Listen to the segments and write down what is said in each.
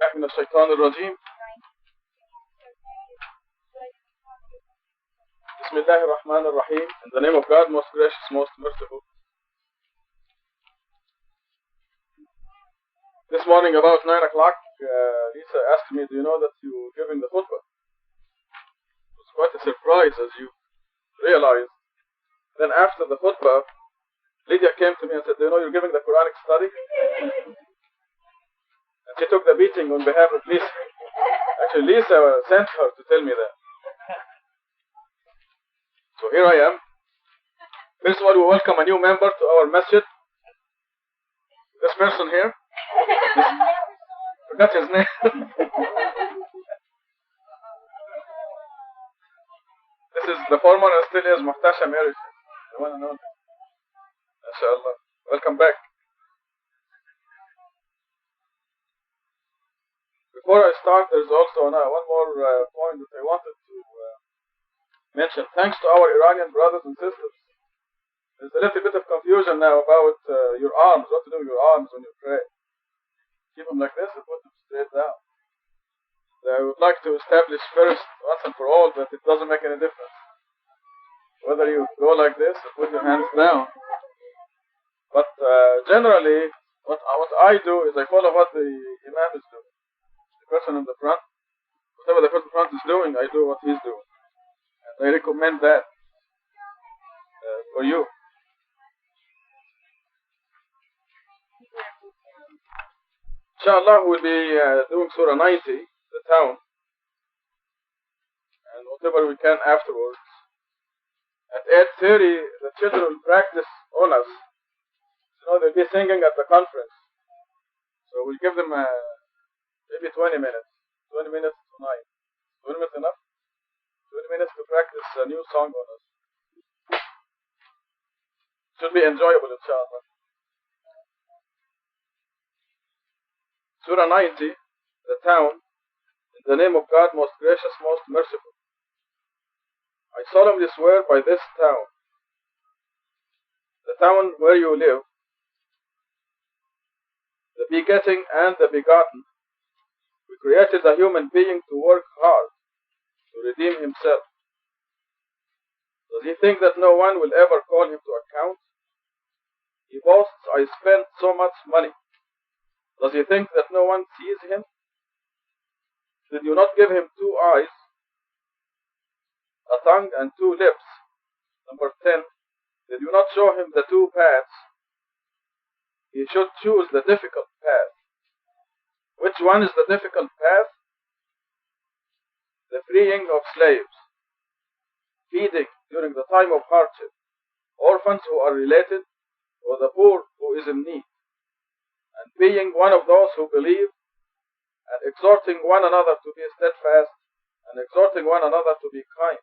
بالله من الشيطان الرجيم. بسم الله الرحمن الرحيم. In the name of God, most gracious, most merciful. This morning about 9 o'clock, Lisa asked me, do you know that you're giving the khutbah? It was quite a surprise, as you realize. Then after the khutbah, Lydia came to me and said, do you know you're giving the Quranic study? And she took the beating on behalf of Lisa. Actually, Lisa sent her to tell me that. So here I am. First of all, we welcome a new member to our masjid. This person here. Forgot his name. This is the former and still is Muhtasha Mary. The one and only. MashaAllah. Welcome back. Before I start, there's also one more point that I wanted to mention. Thanks to our Iranian brothers and sisters, there's a little bit of confusion now about your arms, what to do with your arms when you pray. Keep them like this and put them straight down. I would like to establish first, once and for all, that it doesn't make any difference whether you go like this or put your hands down. But generally, what I do is I follow what the Imam is doing. The person in the front, whatever the person in front is doing, I do what he's doing. And I recommend that for you. Inshallah, we'll be doing Surah 90, the town, and whatever we can afterwards. At 8:30, the children will practice on us. They'll be singing at the conference. So we'll give them maybe 20 minutes. 20 minutes tonight. 20 minutes enough? 20 minutes to practice a new song on us. Should be enjoyable, inshallah. Surah 90, the town, in the name of God, most gracious, most merciful. I solemnly swear by this town, the town where you live, the begetting and the begotten, we created a human being to work hard, to redeem himself. Does he think that no one will ever call him to account? He boasts, I spent so much money. Does he think that no one sees him? Did you not give him 2 eyes, a tongue and 2 lips? Number 10, did you not show him the 2 paths? He should choose the difficult path. Which one is the difficult path? The freeing of slaves, feeding during the time of hardship, orphans who are related, or the poor who is in need, and being one of those who believe, and exhorting one another to be steadfast, and exhorting one another to be kind.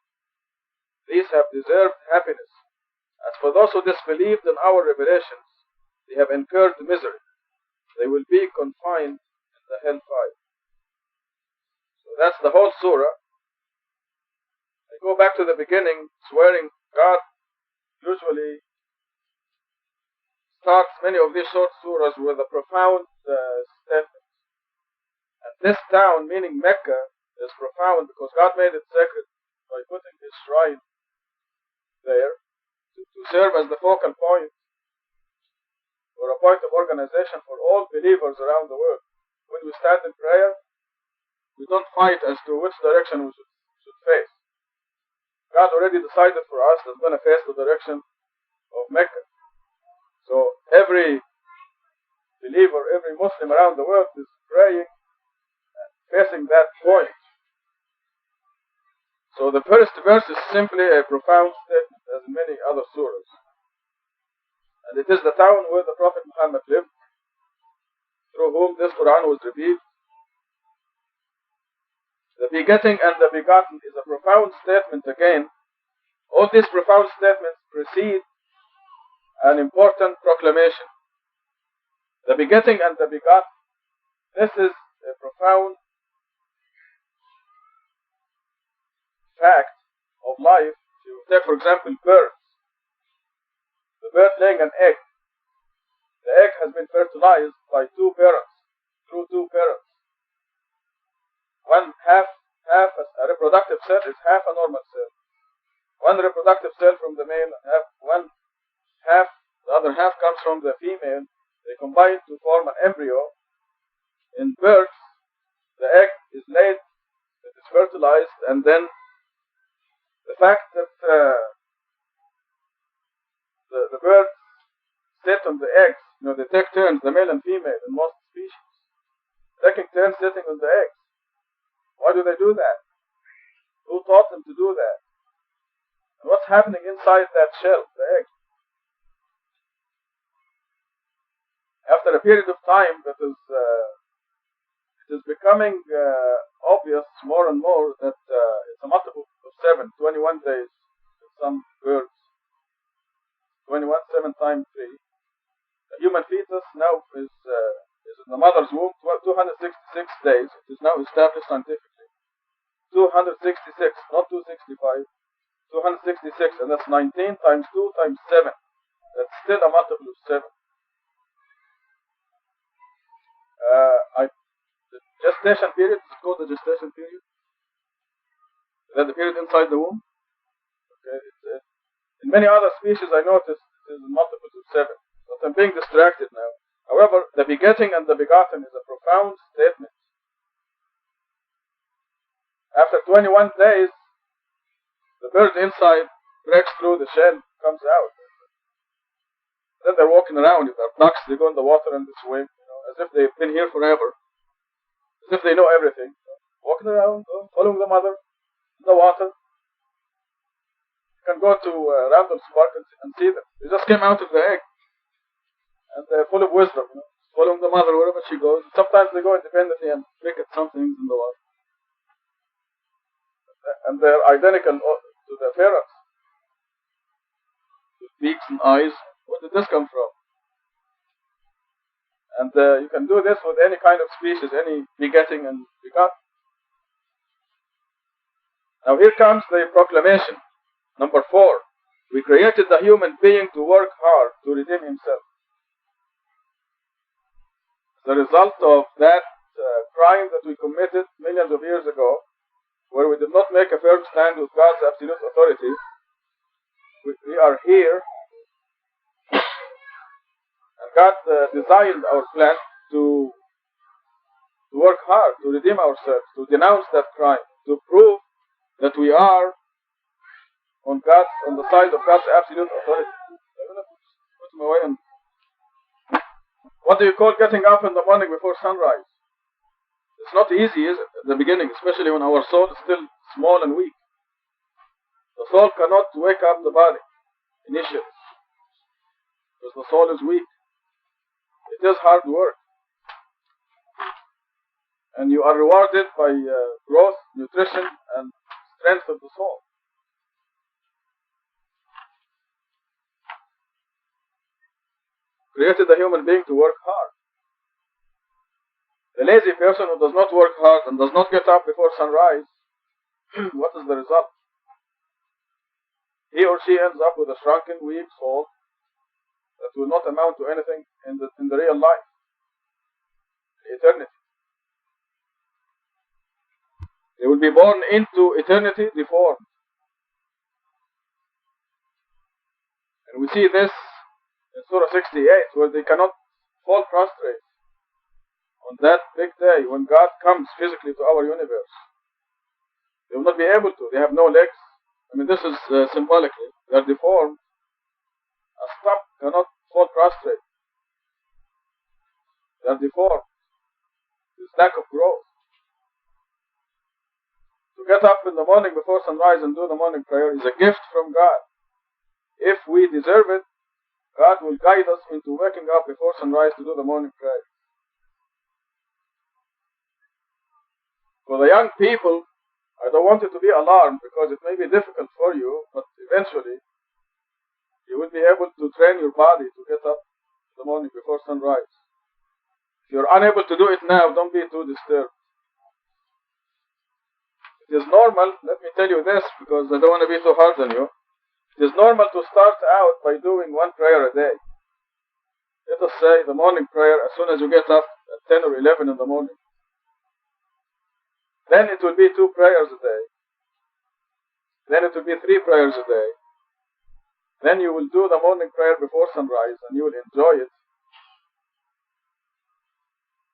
These have deserved happiness. As for those who disbelieved in our revelations, they have incurred misery. They will be confined in the hellfire. So that's the whole surah. I go back to the beginning, swearing God usually starts many of these short surahs with a profound statement. And this town, meaning Mecca, is profound because God made it sacred by putting his shrine there to serve as the focal point or a point of organization for all believers around the world. When we stand in prayer, we don't fight as to which direction we should face. God already decided for us that we're going to face the direction of Mecca. So every believer, every Muslim around the world is praying and facing that point. So the first verse is simply a profound statement, as in many other surahs. And it is the town where the Prophet Muhammad lived, through whom this Quran was revealed. The begetting and the begotten is a profound statement again. All these profound statements precede an important proclamation. The begetting and the begotten. This is a profound fact of life. You take, for example, birds. The bird laying an egg. The egg has been fertilized by 2 parents, through 2 parents. a reproductive cell is half a normal cell. One reproductive cell from the male, the other half comes from the female. They combine to form an embryo. In birth, the egg is laid, it is fertilized, and then the fact that the birds sit on the eggs, they take turns, the male and female in most species, taking turns sitting on the eggs. Why do they do that? Who taught them to do that? And what's happening inside that shell, the egg? After a period of time, it is becoming obvious more and more that it's a multiple of 7, 21 days in some birds. 21, 7 times 3. The human fetus now is in the mother's womb 266 days. It is now established scientifically. 266, not 265. 266, and that's 19 times 2 times 7. That's still a multiple of 7. The gestation period is called the gestation period. Is that the period inside the womb? Okay. In many other species, I noticed it is multiples of 7. But I'm being distracted now. However, the begetting and the begotten is a profound statement. After 21 days, the bird inside breaks through the shell, comes out. Then they're walking around. If they're ducks, they go in the water and they swim, as if they've been here forever, as if they know everything. Walking around, following the mother in the water. You can go to Randall's Park and see them. They just came out of the egg. And they're full of wisdom, following the mother wherever she goes. Sometimes they go independently and pick at some things in the water. And they're identical to their parents. With beaks and eyes. Where did this come from? And you can do this with any kind of species, any begetting and begot. Now here comes the proclamation. Number 4. We created the human being to work hard to redeem himself. The result of that crime that we committed millions of years ago, where we did not make a firm stand with God's absolute authority, we are here, and God designed our plan to work hard, to redeem ourselves, to denounce that crime, to prove that we are on the side of God's absolute authority. I'm going to put him away. And what do you call getting up in the morning before sunrise? It's not easy, is it, at the beginning, especially when our soul is still small and weak. The soul cannot wake up the body initially, because the soul is weak. It is hard work. And you are rewarded by growth, nutrition, and strength of the soul. Created the human being to work hard. The lazy person who does not work hard and does not get up before sunrise, what is the result? He or she ends up with a shrunken, weak soul that will not amount to anything in the real life, eternity. They will be born into eternity deformed. And we see this in Surah 68, where they cannot fall prostrate on that big day when God comes physically to our universe. They will not be able to. They have no legs. I mean, this is symbolically. They are deformed. A stump cannot fall prostrate. They are deformed. There's lack of growth. To get up in the morning before sunrise and do the morning prayer is a gift from God. If we deserve it, God will guide us into waking up before sunrise to do the morning prayer. For the young people, I don't want you to be alarmed, because it may be difficult for you, but eventually you will be able to train your body to get up in the morning before sunrise. If you're unable to do it now, don't be too disturbed. It is normal, let me tell you this, because I don't want to be too hard on you. It is normal to start out by doing one prayer a day. Let us say the morning prayer as soon as you get up at 10 or 11 in the morning. Then it will be 2 prayers a day. Then it will be 3 prayers a day. Then you will do the morning prayer before sunrise and you will enjoy it.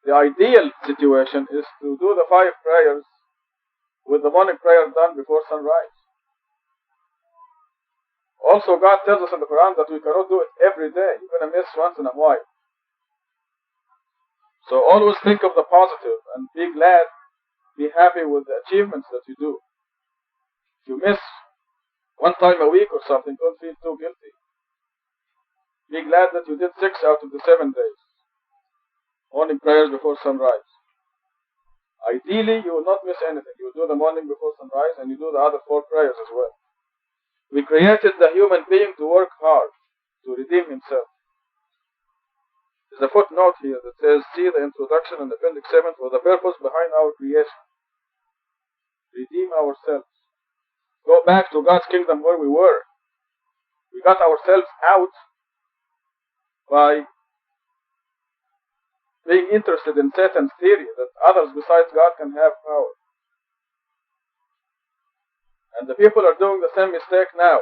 The ideal situation is to do the 5 prayers with the morning prayer done before sunrise. Also, God tells us in the Quran that we cannot do it every day. You're going to miss once in a while. So always think of the positive and be glad, be happy with the achievements that you do. If you miss 1 time a week or something, don't feel too guilty. Be glad that you did 6 out of the 7 days. Morning prayers before sunrise. Ideally, you will not miss anything. You will do the morning before sunrise and you do the other 4 prayers as well. We created the human being to work hard, to redeem himself. There's a footnote here that says, see the introduction in Appendix 7 for the purpose behind our creation. Redeem ourselves. Go back to God's kingdom where we were. We got ourselves out by being interested in Satan's theory that others besides God can have power. And the people are doing the same mistake now.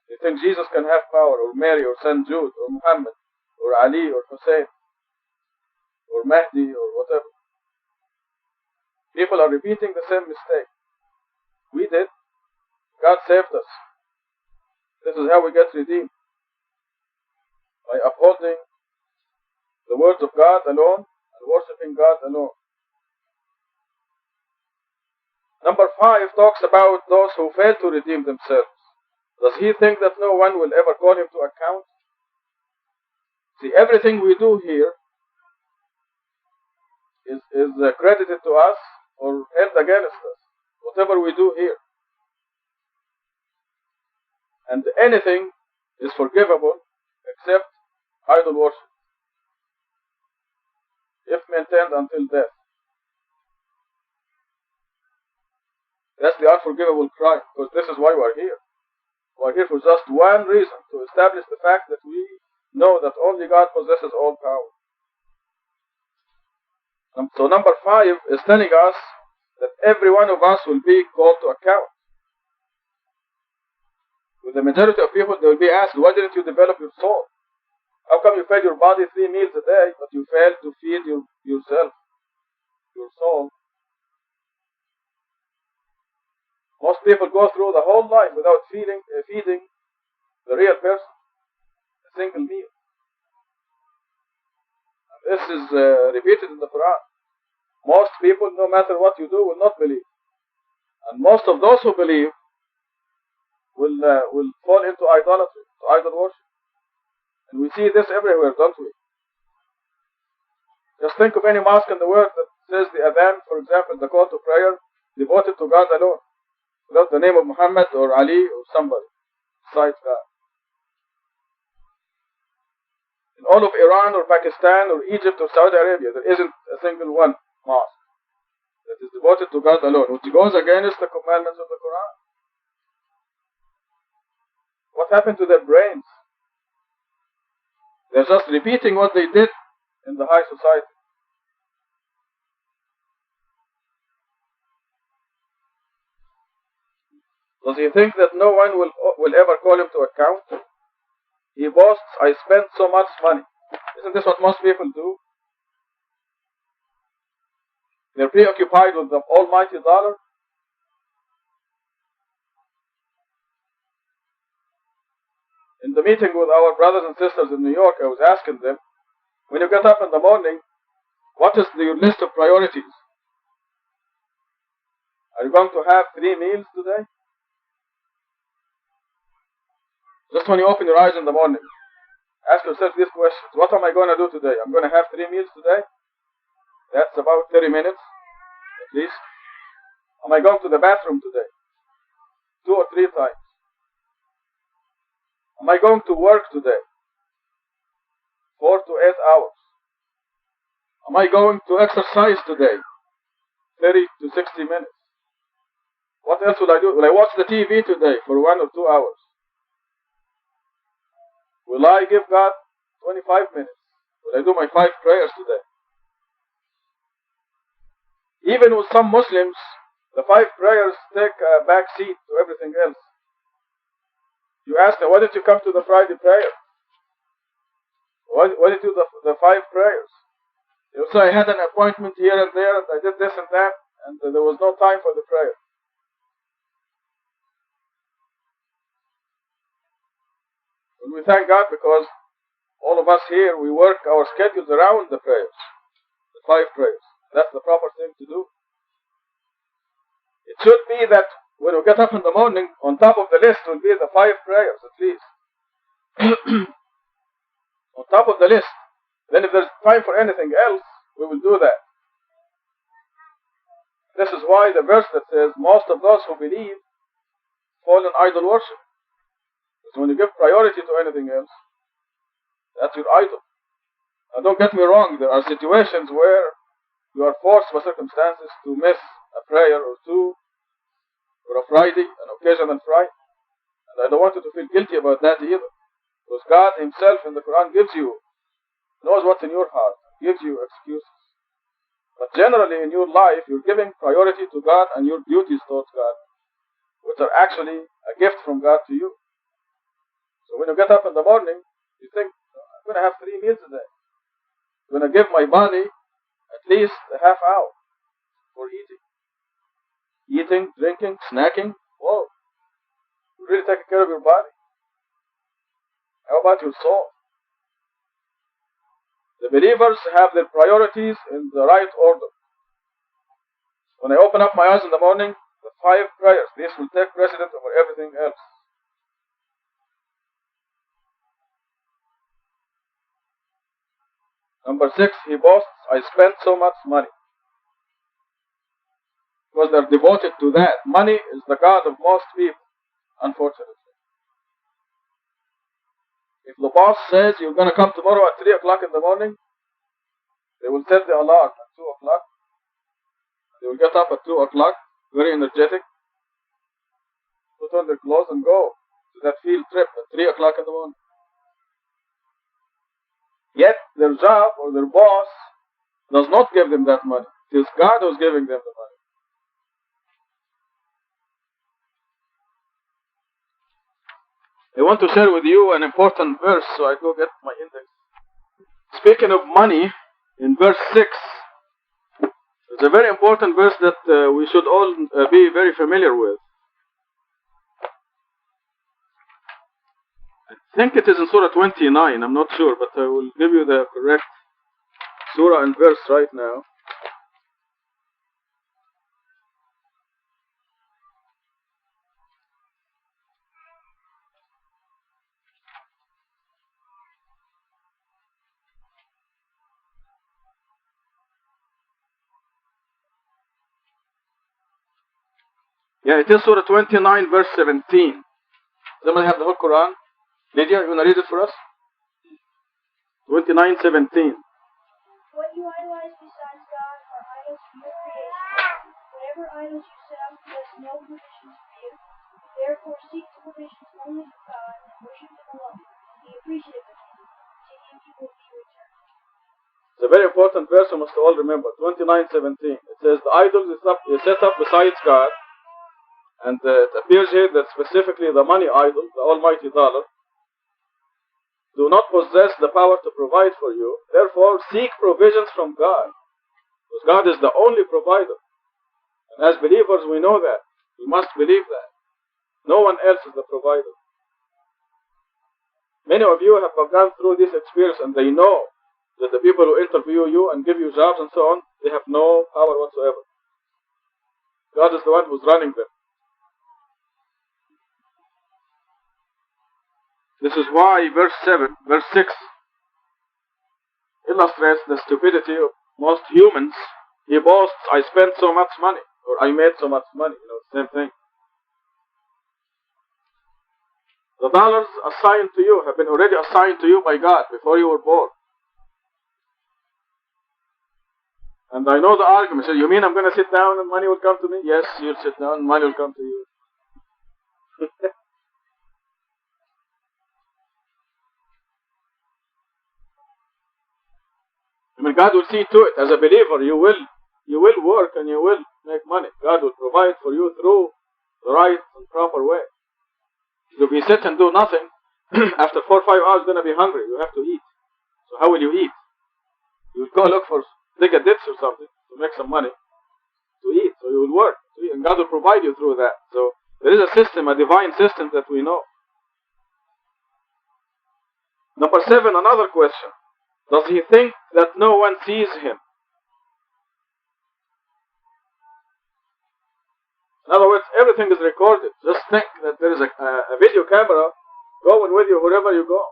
They think Jesus can have power, or Mary, or St. Jude, or Muhammad, or Ali, or Hussein, or Mahdi, or whatever. People are repeating the same mistake. We did. God saved us. This is how we get redeemed. By upholding the words of God alone and worshipping God alone. Number 5 talks about those who fail to redeem themselves. Does he think that no one will ever call him to account? See, everything we do here is credited to us or held against us. Whatever we do here. And anything is forgivable except idol worship, if maintained until death. That's the unforgivable crime, because this is why we're here. We're here for just one reason, to establish the fact that we know that only God possesses all power. So number 5 is telling us that every one of us will be called to account. With the majority of people, they will be asked, why didn't you develop your soul? How come you fed your body 3 meals a day, but you failed to feed yourself, your soul? Most people go through the whole life without feeding the real person a single meal. This is repeated in the Quran. Most people, no matter what you do, will not believe. And most of those who believe will fall into idolatry, to idol worship. And we see this everywhere, don't we? Just think of any mosque in the world that says the adhan, for example, the call to prayer, devoted to God alone, without the name of Muhammad or Ali or somebody besides God. In all of Iran or Pakistan or Egypt or Saudi Arabia, there isn't a single one mosque that is devoted to God alone, which goes against the commandments of the Quran. What happened to their brains? They're just repeating what they did in the high society. Does he think that no one will ever call him to account? He boasts, I spent so much money. Isn't this what most people do? They're preoccupied with the almighty dollar. In the meeting with our brothers and sisters in New York, I was asking them, when you get up in the morning, what is your list of priorities? Are you going to have 3 meals today? Just when you open your eyes in the morning, ask yourself these questions. What am I going to do today? I'm going to have 3 meals today? That's about 30 minutes, at least. Am I going to the bathroom today? 2 or 3 times. Am I going to work today? 4 to 8 hours. Am I going to exercise today? 30 to 60 minutes. What else will I do? Will I watch the TV today for 1 or 2 hours? Will I give God 25 minutes? Will I do my 5 prayers today? Even with some Muslims, The 5 prayers take a back seat to everything else. You ask them, why did you come to the Friday prayer? Why did you do the 5 prayers? You say, I had an appointment here and there, and I did this and that, and there was no time for the prayer. And we thank God because all of us here, we work our schedules around the prayers, the 5 prayers. That's the proper thing to do. It should be that when we get up in the morning, on top of the list will be the 5 prayers at least. On top of the list. Then if there's time for anything else, we will do that. This is why the verse that says, most of those who believe fall in idol worship. Because when you give priority to anything else, that's your idol. Now don't get me wrong, there are situations where you are forced by circumstances to miss a prayer or 2, or a Friday, an occasional Friday. And I don't want you to feel guilty about that either. Because God Himself in the Quran knows what's in your heart, gives you excuses. But generally in your life, you're giving priority to God and your duties towards God, which are actually a gift from God to you. So when you get up in the morning, you think, I'm going to have 3 meals a day. I'm going to give my body at least a half hour for eating. Eating, drinking, snacking. Whoa. You're really taking care of your body. How about your soul? The believers have their priorities in the right order. When I open up my eyes in the morning, the 5 prayers, this will take precedence over everything else. Number 6, he boasts, I spent so much money. Because they're devoted to that. Money is the God of most people, unfortunately. If the boss says you're going to come tomorrow at 3 o'clock in the morning, they will set the alarm at 2 o'clock. They will get up at 2 o'clock, very energetic, put on their clothes and go to that field trip at 3 o'clock in the morning. Yet their job or their boss does not give them that money. It is God who's giving them the money. I want to share with you an important verse, so I go get my index. Speaking of money, in verse 6, it's a very important verse that we should all be very familiar with. I think it is in Surah 29, I'm not sure, but I will give you the correct Surah and verse right now. Yeah, it is Surah 29, verse 17. Somebody have the whole Quran? Lydia, you want to read it for us? 29:17. What you idolize besides God are idols for your creation. Whatever idols you set up possess no provisions for you. Therefore seek the provisions only from God and worship Him alone. Be appreciative of Him. To Him you will be returned. It's a very important verse you must all remember. 29:17. It says the idols is set up besides God. And it appears here that specifically the money idol, the almighty dollar, do not possess the power to provide for you. Therefore, seek provisions from God. Because God is the only provider. And as believers, we know that. We must believe that. No one else is the provider. Many of you have gone through this experience and they know that the people who interview you and give you jobs and so on, they have no power whatsoever. God is the one who's running them. This is why verse 6 illustrates the stupidity of most humans. He boasts, I spent so much money, or I made so much money, same thing. The dollars assigned to you have been already assigned to you by God before you were born. And I know the argument. So you mean I'm going to sit down and money will come to me? Yes, you'll sit down and money will come to you. I mean, God will see to it. As a believer, you will you will work and you will make money. God will provide for you through the right and proper way. If you sit and do nothing, after 4 or 5 hours you're going to be hungry. You have to eat. So how will you eat? You will go look for, dig a ditch or something to make some money to eat. So you will work. And God will provide you through that. So there is a system, a divine system that we know. Number 7, another question. Does he think that no one sees him? In other words, everything is recorded. Just think that there is a video camera going with you wherever you go.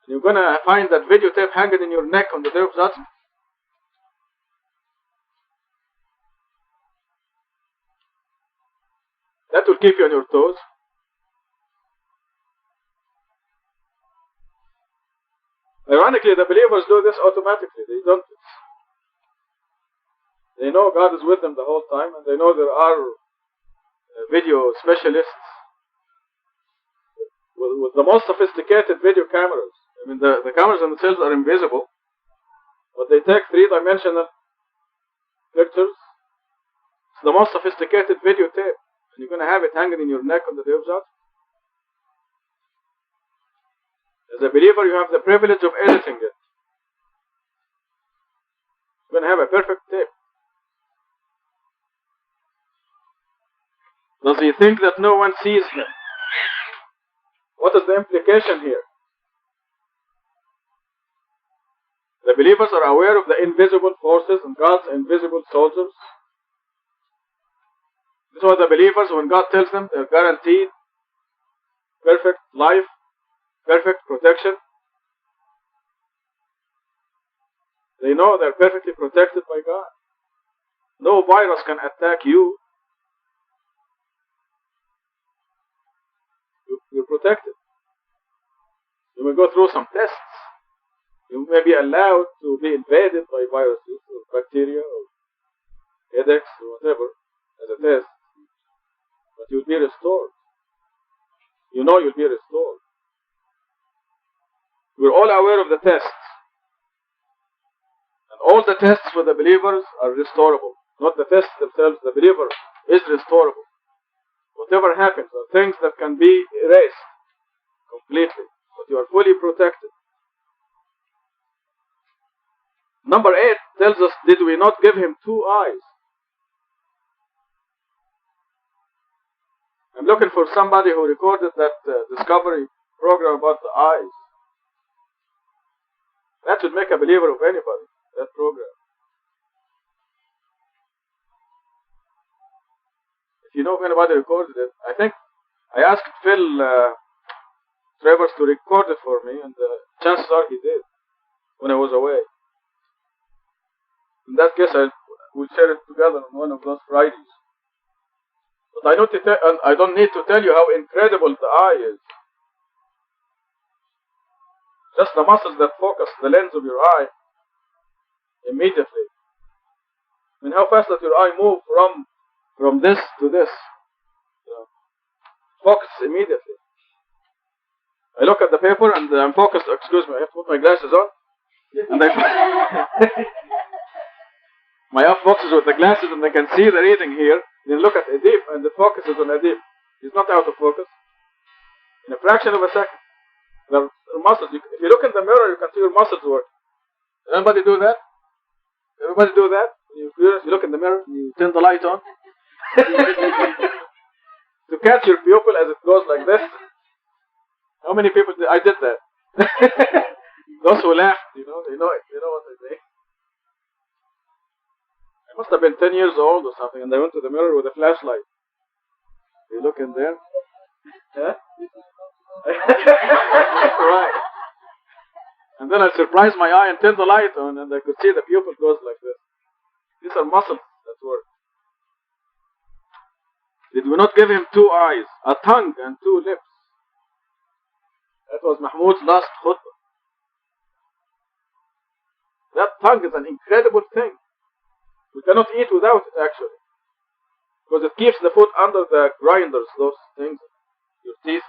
You're going to find that videotape hanging in your neck on the day of judgment. That will keep you on your toes. Ironically, the believers do this automatically. They don't. They know God is with them the whole time, and they know there are video specialists with the most sophisticated video cameras. I mean, the cameras themselves are invisible, but they take 3-dimensional pictures. It's the most sophisticated videotape, and you're going to have it hanging in your neck on the day of judgment. As a believer, you have the privilege of editing it. You're going to have a perfect tape. Does he think that no one sees him? What is the implication here? The believers are aware of the invisible forces and God's invisible soldiers. This is why the believers, when God tells them they're guaranteed perfect life, perfect protection, they know they're perfectly protected by God. No virus can attack you. You're protected. You may go through some tests. You may be allowed to be invaded by viruses or bacteria or headaches or whatever as a test. But you'll be restored. You know you'll be restored. We're all aware of the tests. And all the tests for the believers are restorable. Not the tests themselves. The believer is restorable. Whatever happens are things that can be erased completely. But you are fully protected. Number 8 tells us, did we not give him 2 eyes? I'm looking for somebody who recorded that Discovery program about the eyes. That should make a believer of anybody, that program. If you know if anybody recorded it, I think I asked Phil Travers to record it for me, and chances are he did when I was away. In that case, we'll share it together on one of those Fridays. But I don't need to tell you how incredible the eye is. Just the muscles that focus the lens of your eye immediately. I mean, how fast does your eye move from this to this? Focus immediately. I look at the paper and I'm focused. Excuse me, I have to put my glasses on. And my eye focuses with the glasses and I can see the reading here. Then look at Adib and the focus is on Adib. He's not out of focus. In a fraction of a second. The muscles. If you look in the mirror, you can see your muscles work. Everybody do that? Everybody do that? You look in the mirror, you turn the light on. To catch your pupil as it goes like this. How many people did I did that? Those who laughed, they know it. They know what I say. I must have been 10 years old or something, and I went to the mirror with a flashlight. You look in there. Huh? Right. And then I surprised my eye and turned the light on, and I could see the pupil goes like this. These are muscles that work. Did we not give him 2 eyes, a tongue, and 2 lips? That was Mahmoud's last khutbah. That tongue is an incredible thing. We cannot eat without it, actually. Because it keeps the food under the grinders, those things, your teeth.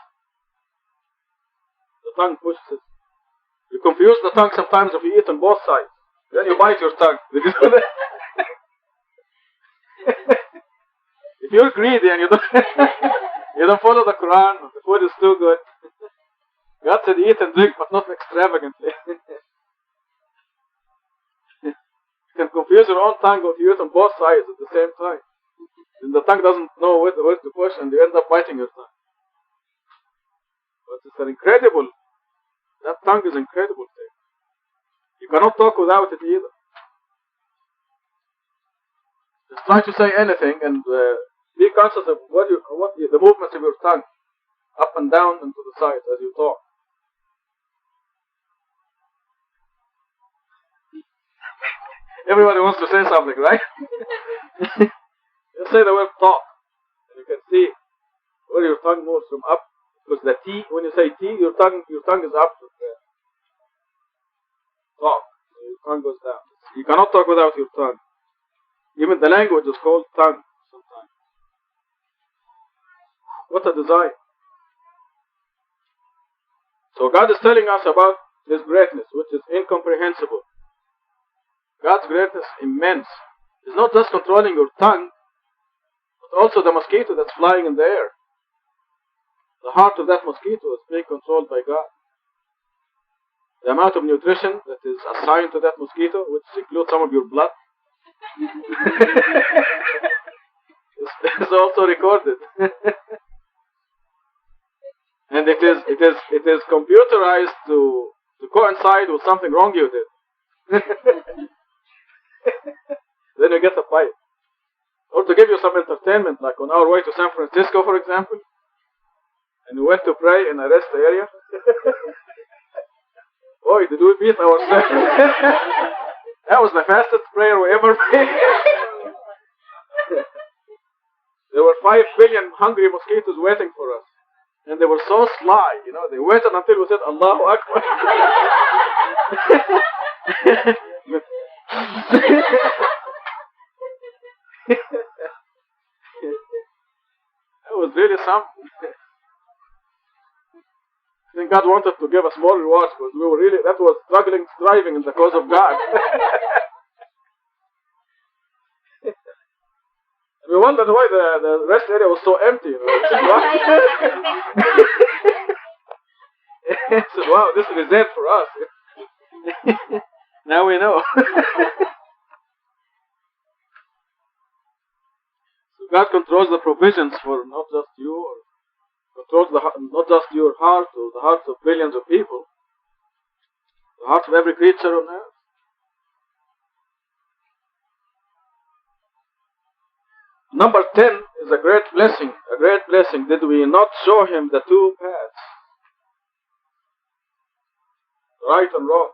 The tongue pushes it. You confuse the tongue sometimes if you eat on both sides. Then you bite your tongue. Did you do that? If you're greedy and you don't you don't follow the Quran, the food is too good. God said eat and drink, but not extravagantly. You can confuse your own tongue if you eat on both sides at the same time. And the tongue doesn't know where to push, and you end up biting your tongue. But it's an incredible, that tongue is incredible thing. You cannot talk without it either. Just try to say anything and be conscious of the movements of your tongue, up and down and to the sides as you talk. Everybody wants to say something, right? Just say the word talk, and you can see where your tongue moves from up. Because the T, when you say T, your tongue is up. Talk, your tongue goes down. You cannot talk without your tongue. Even the language is called tongue sometimes. What a design. So God is telling us about His greatness, which is incomprehensible. God's greatness immense. It's not just controlling your tongue, but also the mosquito that's flying in the air. The heart of that mosquito is being controlled by God. The amount of nutrition that is assigned to that mosquito, which includes some of your blood, is also recorded. And it is computerized to coincide with something wrong you did. Then you get a bite. Or to give you some entertainment, like on our way to San Francisco, for example, and we went to pray in a rest area. Boy, did we beat ourselves. That was the fastest prayer we ever prayed. There were 5 billion hungry mosquitoes waiting for us. And they were so sly, they waited until we said, Allahu Akbar. That was really something. I think God wanted to give us more rewards because we were really, that was striving in the cause of God. We wondered why the rest area was so empty. I said, wow, this is reserved for us. Now we know. So God controls the provisions for not just you, or controls not just your heart or the hearts of billions of people, the hearts of every creature on earth. Number 10 is a great blessing. A great blessing. Did we not show him the two paths? Right and wrong.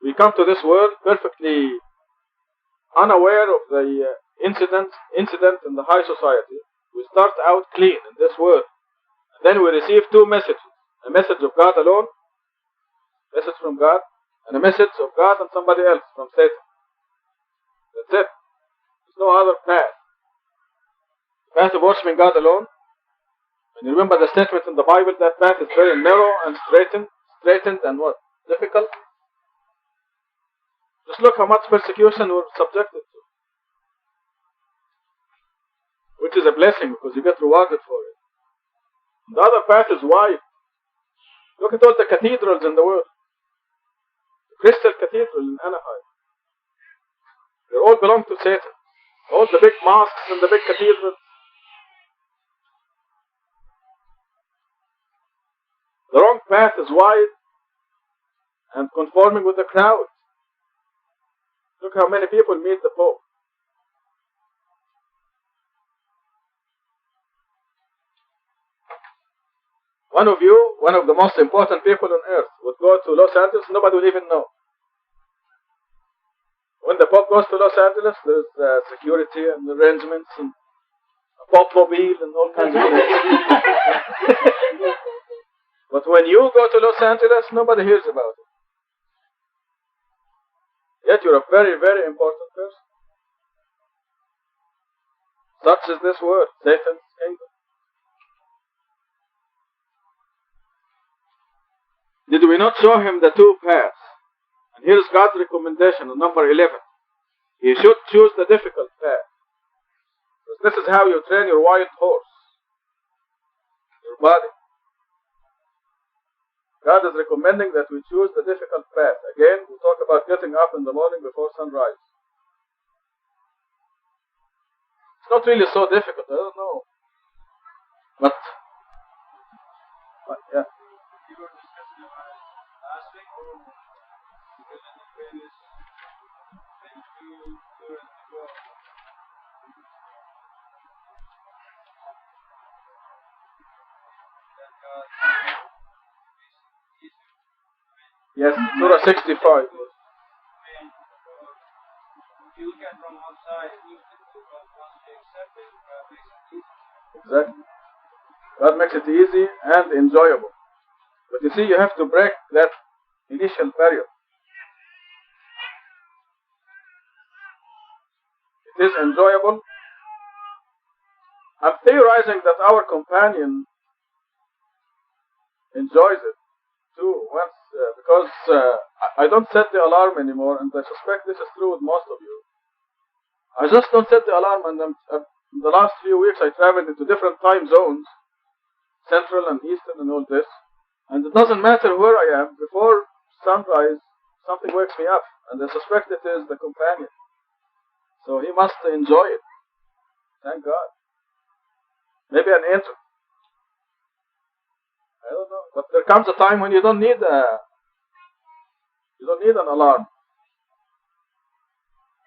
We come to this world perfectly unaware of the incident in the high society. We start out clean in this world. And then we receive two messages. A message of God alone, message from God, and a message of God and somebody else, from Satan. That's it. There's no other path. The path of worshiping God alone. And you remember the statement in the Bible, that path is very narrow and straightened and what? Difficult. Just look how much persecution we're subjected to. Which is a blessing because you get rewarded for it. The other path is wide. Look at all the cathedrals in the world. The Crystal Cathedral in Anaheim. They all belong to Satan. All the big mosques and the big cathedrals. The wrong path is wide and conforming with the crowd. Look how many people meet the Pope. One of the most important people on earth, would go to Los Angeles, nobody will even know. When the Pope goes to Los Angeles, there's security and arrangements and a Pope-mobile and all kinds of things. But when you go to Los Angeles, nobody hears about it. Yet you're a very, very important person. Such is this world, Satan's kingdom. Did we not show him the two paths? And here's God's recommendation on number 11. He should choose the difficult path. This is how you train your wild horse, your body. God is recommending that we choose the difficult path. Again, we talk about getting up in the morning before sunrise. It's not really so difficult, I don't know. But yeah. You were discussing about last week, because in the previous things you learned to go. That God Yes, Surah 65. if you look at it from outside, it looks difficult, but once you accept it, God makes it easy. Exactly. God makes it easy and enjoyable. But you see, you have to break that initial barrier. It is enjoyable. I'm theorizing that our companion enjoys it too, because I don't set the alarm anymore, and I suspect this is true with most of you. I just don't set the alarm, and in the last few weeks I traveled into different time zones, Central and Eastern and all this, and it doesn't matter where I am, before sunrise something wakes me up, and I suspect it is the companion. So he must enjoy it. Thank God. Maybe an angel. I don't know. But there comes a time when you don't need an alarm.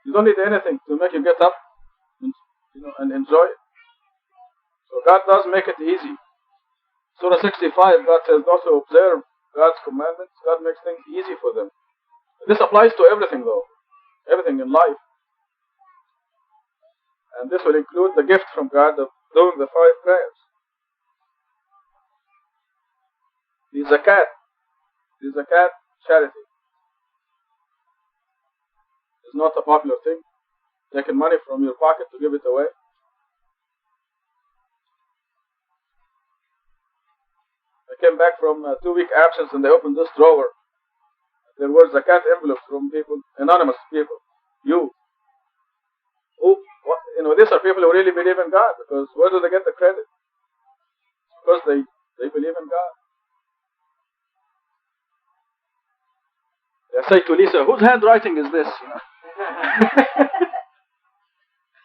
You don't need anything to make you get up and enjoy it. So God does make it easy. Surah 65, God says those who observe God's commandments, God makes things easy for them. This applies to everything though. Everything in life. And this will include the gift from God of doing the 5 prayers. The zakat charity is not a popular thing. Taking money from your pocket to give it away. I came back from a 2-week absence and they opened this drawer. There were zakat envelopes from people, anonymous people. These are people who really believe in God, because where do they get the credit? Because they believe in God. I say to Lisa, whose handwriting is this?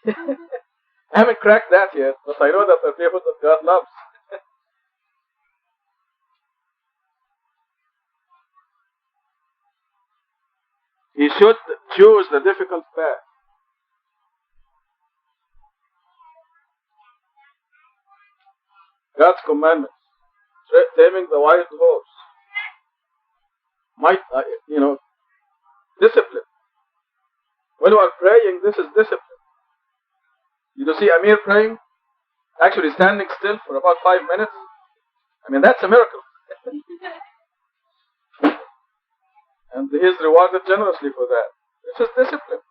I haven't cracked that yet, but I know that there are people that God loves. He should choose the difficult path. God's commandments, taming the wild horse, discipline. When you are praying, this is discipline. You see Amir praying, actually standing still for about 5 minutes. I mean, that's a miracle. And he is rewarded generously for that. This is discipline.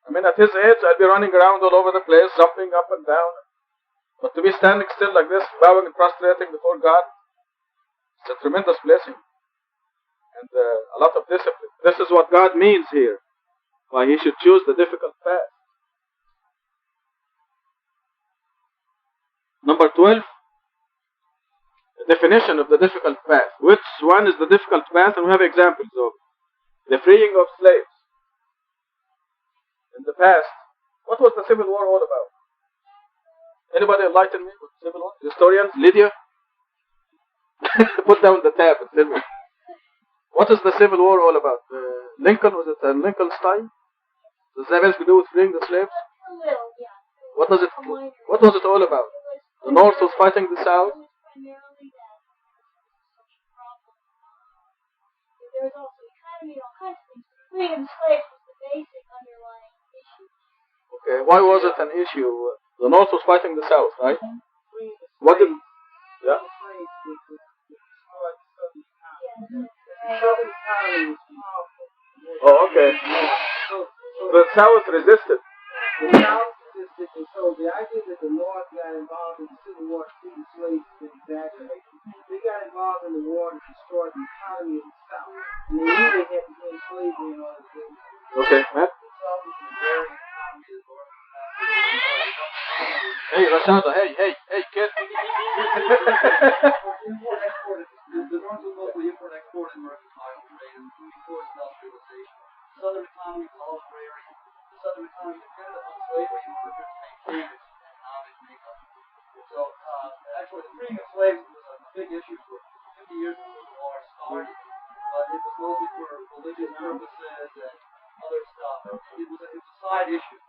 I mean, at his age, I'd be running around all over the place, jumping up and down. But to be standing still like this, bowing and prostrating before God, it's a tremendous blessing. And a lot of discipline. This is what God means here. Why he should choose the difficult path. Number 12. The definition of the difficult path. Which one is the difficult path? And we have examples of the freeing of slaves. In the past, what was the Civil War all about? Anybody enlighten me with Civil War? Historians? Lydia? Put down the tab and tell me. What is the Civil War all about? Lincoln, was it Lincoln's time? Does that have to do with freeing the slaves? What was it all about? The North was fighting the South? There was also economy and all kinds of things. Freeing the slaves was the basic underlying issue. Okay, why was it an issue? The North was fighting the South, right? What did... Yeah? Oh, okay. The South resisted. The South resisted, and so the idea that the North got involved in the Civil War to free the slaves is exaggerated. They got involved in the war to destroy the economy of the South. And they knew they had to end slavery in order to do it. Okay, Matt? Rashada, hey, kid. Import-export, the north was mostly import-export and mercantile trade, and before industrialization. Southern economy was all agrarian. The Southern economy depended on slavery in order to maintain its economic makeup. So, actually, the freeing of slaves was a big issue for 50 years before the war started, but it was mostly for religious purposes and other stuff. It was a side issue.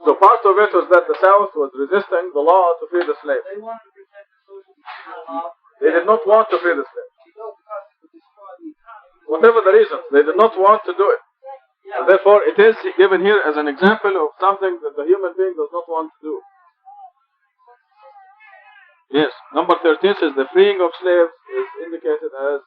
So part of it was that the South was resisting the law to free the slaves. They wanted to protect the social system. They did not want to free the slaves. No, because it would destroy the economy. Whatever the reasons, they did not want to do it. And therefore, it is given here as an example of something that the human being does not want to do. Yes, number 13 says the freeing of slaves is indicated as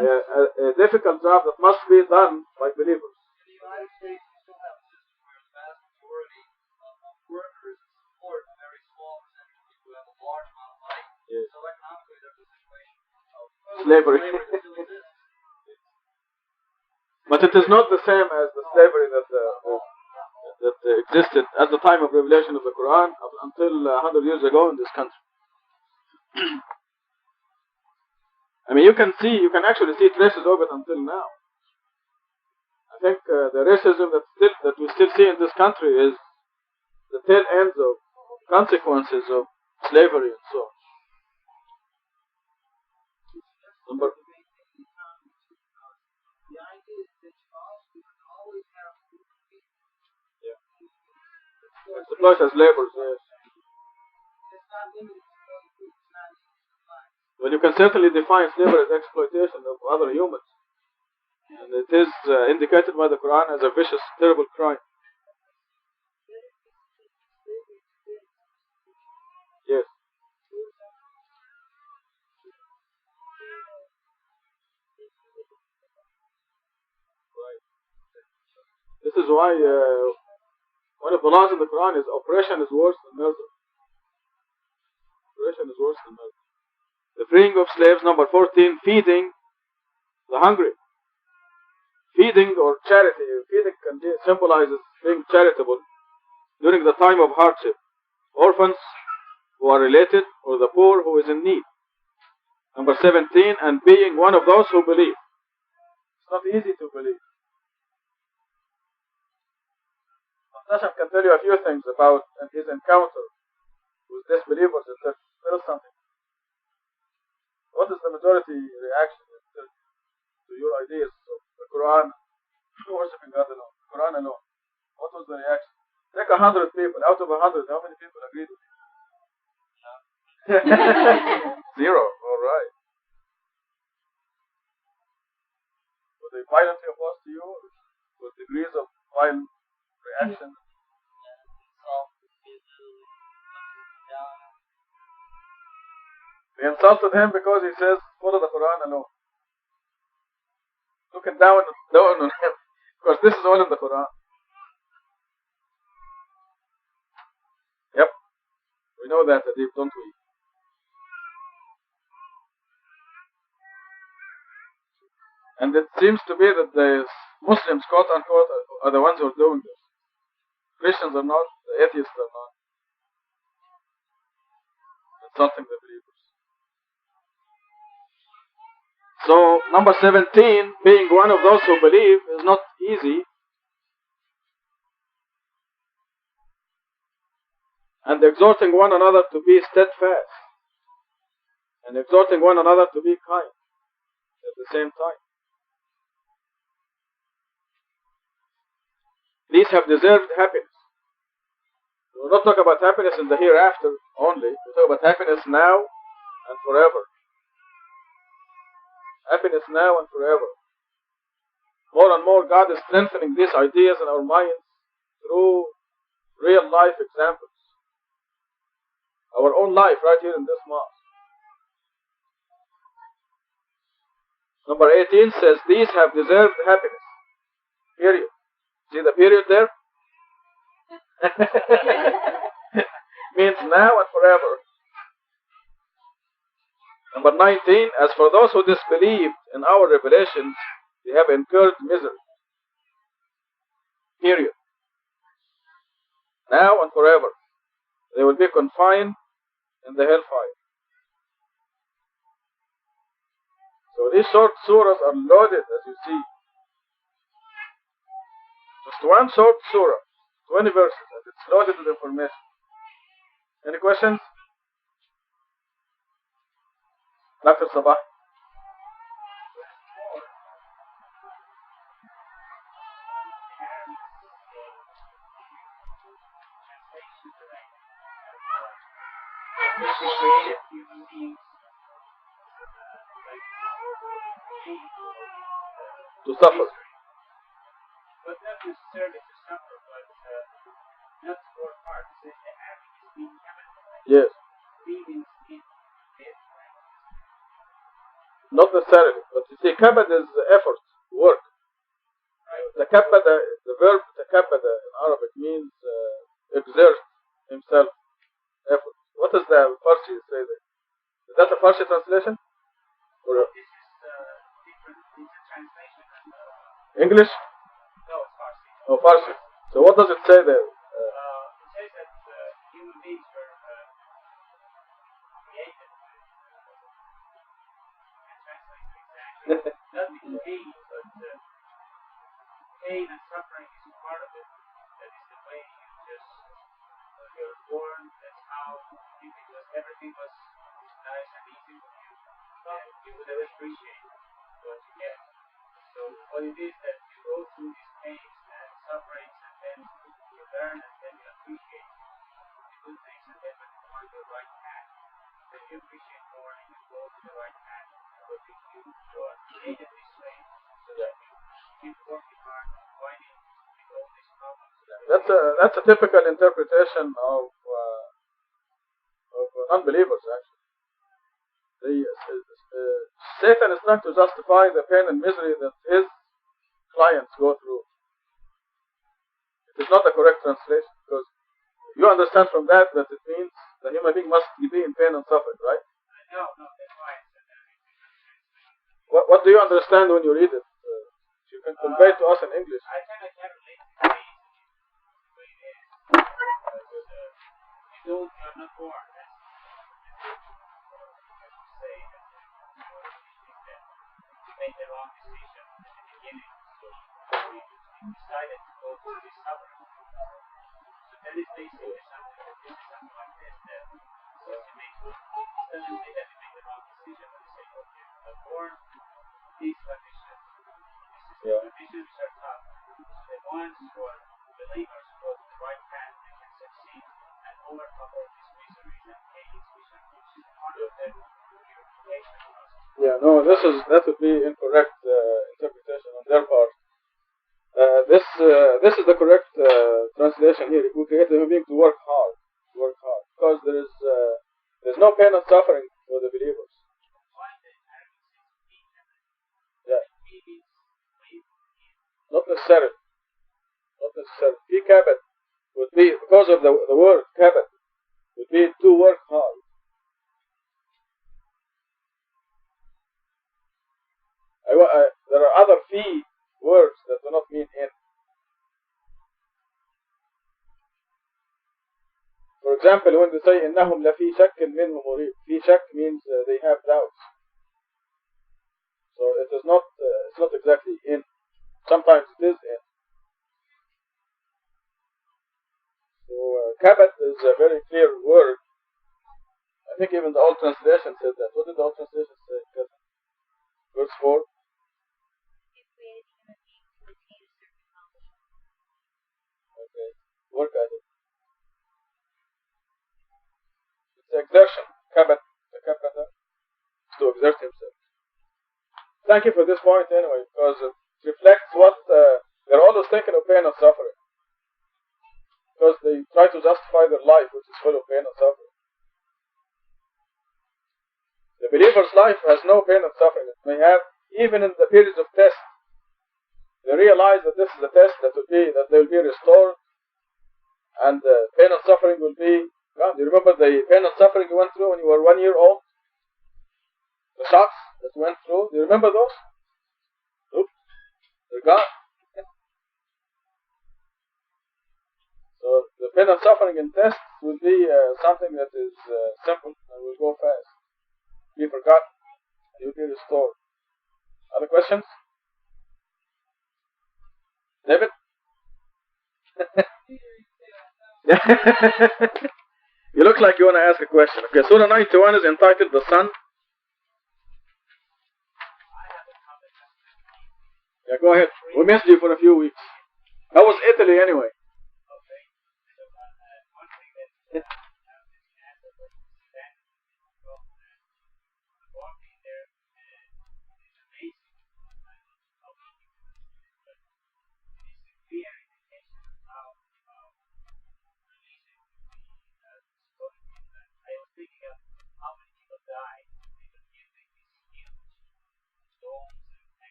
a difficult job that must be done by believers. In the United States, you still have a system where the vast majority of workers support a very small percentage of people who have a large amount of money. Yes. So economically, there's a situation of Slavery. that still exists. But it is not the same as the slavery that existed at the time of revelation of the Quran up until 100 years ago in this country. I mean, you can actually see traces of it until now. I think the racism that we still see in this country is the tail ends of consequences of slavery and so on. Number exploit as laborers, yes. Well, you can certainly define slavery as exploitation of other humans. And it is indicated by the Quran as a vicious, terrible crime. Yes. Right. This is why one of the laws in the Quran is oppression is worse than murder. Oppression is worse than murder. The freeing of slaves, number 14, feeding the hungry. Feeding or charity. Feeding symbolizes being charitable during the time of hardship. Orphans who are related or the poor who is in need. Number 17, and being one of those who believe. It's not easy to believe. Hashem can tell you a few things about his encounter with disbelievers and tell us something. What is the majority reaction to your ideas of the Quran, worshipping God alone, Quran alone? What was the reaction? Take 100 people. Out of 100, how many people agreed with you? 0. All right. Were they violently opposed to you? With degrees of violent reaction? They insulted him because he says, follow the Quran alone. Looking down on him. Because this is all in the Quran. Yep. We know that, Adib, don't we? And it seems to be that the Muslims, quote unquote, are the ones who are doing this. Christians are not, the atheists are not. Insulting the believers. So, number 17, being one of those who believe is not easy. And exhorting one another to be steadfast. And exhorting one another to be kind at the same time. These have deserved happiness. We will not talk about happiness in the hereafter only. We talk about happiness now and forever. Happiness now and forever. More and more, God is strengthening these ideas in our minds through real life examples. Our own life right here in this mosque. Number 18 says, these have deserved happiness. Period. See the period there? Means now and forever. Number 19, as for those who disbelieved in our revelations, they have incurred misery. Period. Now and forever. They will be confined in the hellfire. So these short surahs are loaded, as you see. Just one short surah, 20 verses, and it's loaded with information. Any questions? Dr. Sabah? Created human beings To suffer. but not necessarily to suffer, but not to work hard. Since the having is being chemical, Yes. feelings in it. Not necessarily, but you see, kabad is effort, work. Takabada, the verb takabada in Arabic means exert himself, effort. What does the Farsi say there? Is that a Farsi translation? Or This is different. It's a translation. English? No, it's Farsi. Oh, Farsi. So what does it say there? It says that human beings were created. I can't translate it exactly. Not with pain, but pain and suffering is part of it. That is the way you just you're born. That's how because everything was nice and easy for you. You would never appreciate what you get. So what it is that you go through these pains and sufferings, and then you learn, and then you appreciate the good things, and then when you go on the right path, then you appreciate more and you go to the right path. But if you are created this way, so that you keep working hard, fighting with all these problems. That's a typical interpretation of unbelievers, actually. Satan is trying to justify the pain and misery that his clients go through. It is not a correct translation, because you understand from that it means the human being must be in pain and suffering, right? No, that's why I said that. What do you understand when you read it? You can convey to us in English. I kind of can't relate to the way it is. Because you're not born. That's say that you made the wrong decision at the beginning. So you decided to go through this suffering. So that is basically something that this is something like this that since you make it doesn't say that you made the wrong decision, but you say, okay, you're born these conditions. The conditions are tough. So the ones who are believers who go to the right path, they can succeed and overcome all these miseries and pains, which is part of the purification process. Yeah, no, that would be incorrect interpretation on their part. This is the correct translation here. We create the human being to work hard, because there's no pain and suffering for the believers. Yeah. Not necessarily. Fi kabad would be, because of the word kabad, would be to work hard. There are other fi words that do not mean in. For example, when they say إنهم لفي شك منه مريب, في شك means they have doubts. So it is not. It's not exactly in. Sometimes it is in. So kabad is a very clear word. I think even the old translation said that. What did the old translation say? Verse 4. Okay. Work at it. It's exertion. Kabad. The kabada is to exert himself. Thank you for this point anyway, because it reflects what they're always thinking of pain and suffering. Because they try to justify their life, which is full of pain and suffering. The believer's life has no pain and suffering. It may have, even in the periods of test, they realize that this is a test that they will be restored, and pain and suffering will be gone. Do you remember the pain and suffering you went through when you were 1 year old? The shocks that you went through. Do you remember those? Oops, they're gone. So the pain pain and suffering in tests will be something that is simple and will go fast. Be forgotten. You'll be restored. Other questions? David? You look like you want to ask a question. Okay, Surah 91 is entitled The Sun. Yeah, go ahead. We missed you for a few weeks. How was Italy anyway?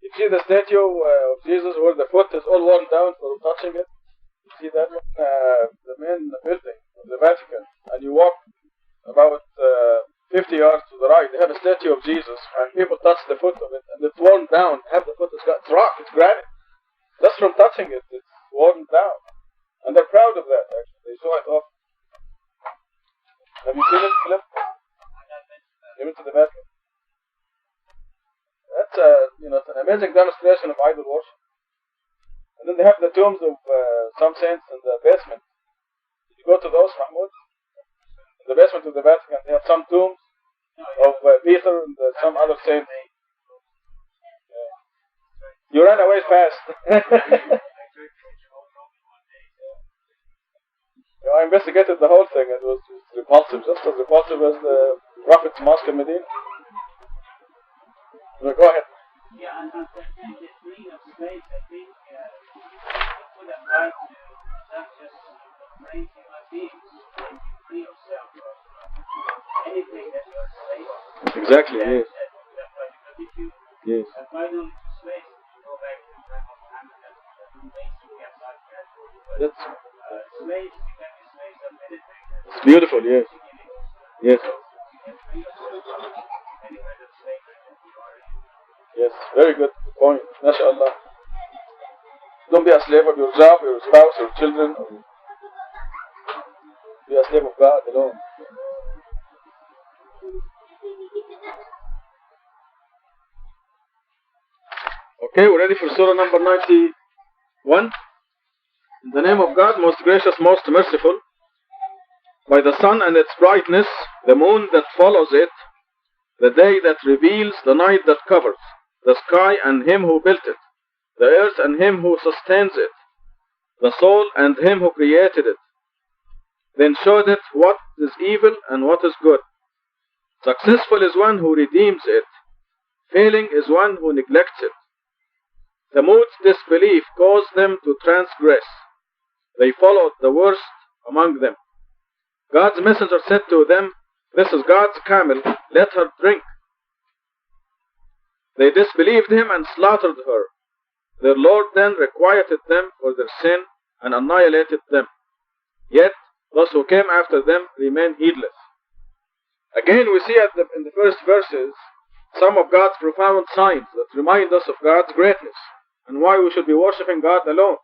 You see the statue of Jesus where the foot is all worn down from touching it? You see that one? The main building of the Vatican. And you walk about 50 yards to the right. They have a statue of Jesus and people touch the foot of it and it's worn down. Half the foot is got, it's rock, it's granite. Just from touching it, it's worn down. And they're proud of that actually. They show it off. Have you seen it, Philip? You went to the Vatican? That's it's an amazing demonstration of idol worship. And then they have the tombs of some saints in the basement. Did you go to those, Mahmoud? In the basement of the Vatican, they have some tombs of Peter and some other saints. Yeah. You ran away fast. I investigated the whole thing. It was repulsive, just as repulsive as the Prophet's Mosque in Medina. Go ahead. Yeah, and the freeing of space, I think, would apply to not just brain human beings, but free yourself from anything that you are slave. Exactly, yes. Because if you apply only to space, you go back to the time of Muhammad, that's basically a blood space, you can be space of anything. It's beautiful, yes. Yes. Yes, very good point. MashaAllah. Don't be a slave of your job, your spouse, your children. Be a slave of God alone. Okay, we're ready for Surah number 91. In the name of God, most gracious, most merciful. By the sun and its brightness, the moon that follows it, the day that reveals, the night that covers, the sky and him who built it, the earth and him who sustains it, the soul and him who created it, then showed it what is evil and what is good. Successful is one who redeems it, failing is one who neglects it. Thamud's disbelief caused them to transgress. They followed the worst among them. God's messenger said to them, "This is God's camel, let her drink." They disbelieved him and slaughtered her. Their Lord then requited them for their sin and annihilated them. Yet those who came after them remain heedless. Again we see in the first verses some of God's profound signs that remind us of God's greatness and why we should be worshipping God alone.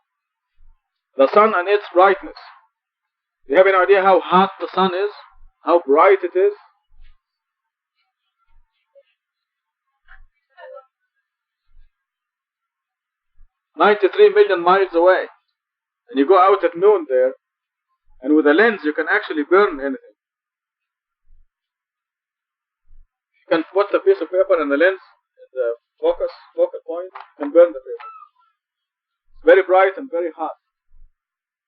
The sun and its brightness. Do you have any idea how hot the sun is? How bright it is? "93 million miles away." And you go out at noon there, and with a lens you can actually burn anything. You can put a piece of paper in the lens, in the focal point, and burn the paper. It's very bright and very hot.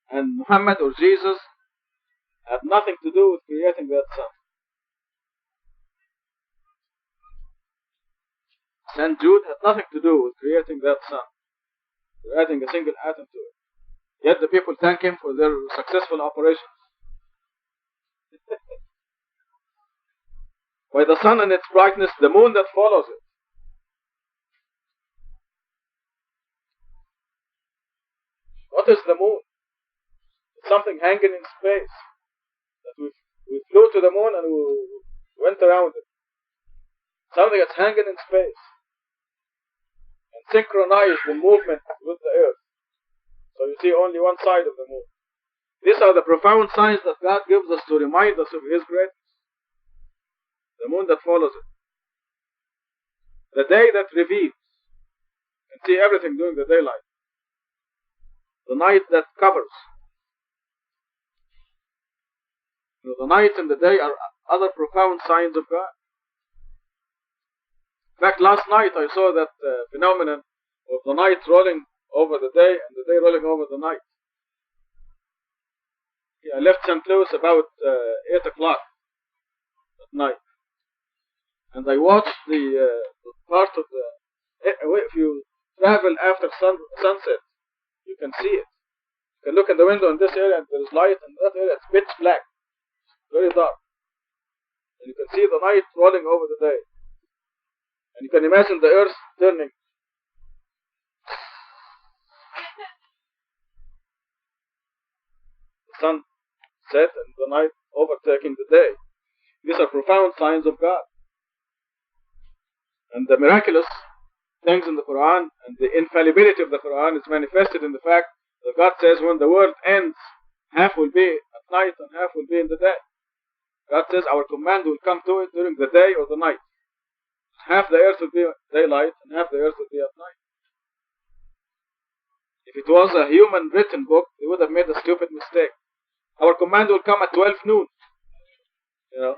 And Muhammad or Jesus had nothing to do with creating that sun. St. Jude had nothing to do with creating that sun, or adding a single atom to it. Yet the people thank him for their successful operations. By the sun and its brightness, the moon that follows it. What is the moon? It's something hanging in space. That we flew to the moon and we went around it. Something that's hanging in space. synchronize the movement with the earth. So you see only one side of the moon. These are the profound signs that God gives us to remind us of His greatness. The moon that follows it. The day that reveals. You can see everything during the daylight. The night that covers. The night and the day are other profound signs of God. In fact, last night I saw that phenomenon of the night rolling over the day and the day rolling over the night. I left St. Louis about 8 o'clock at night. And I watched the part of the... If you travel after sunset, you can see it. You can look in the window in this area and there is light, and in that area it's pitch black. Very dark. And you can see the night rolling over the day. And you can imagine the earth turning. The sun set and the night overtaking the day. These are profound signs of God. And the miraculous things in the Quran and the infallibility of the Quran is manifested in the fact that God says when the world ends, half will be at night and half will be in the day. God says our command will come to it during the day or the night. Half the earth will be daylight and half the earth will be at night. If it was a human written book, they would have made a stupid mistake. Our command will come at 12 noon. You know?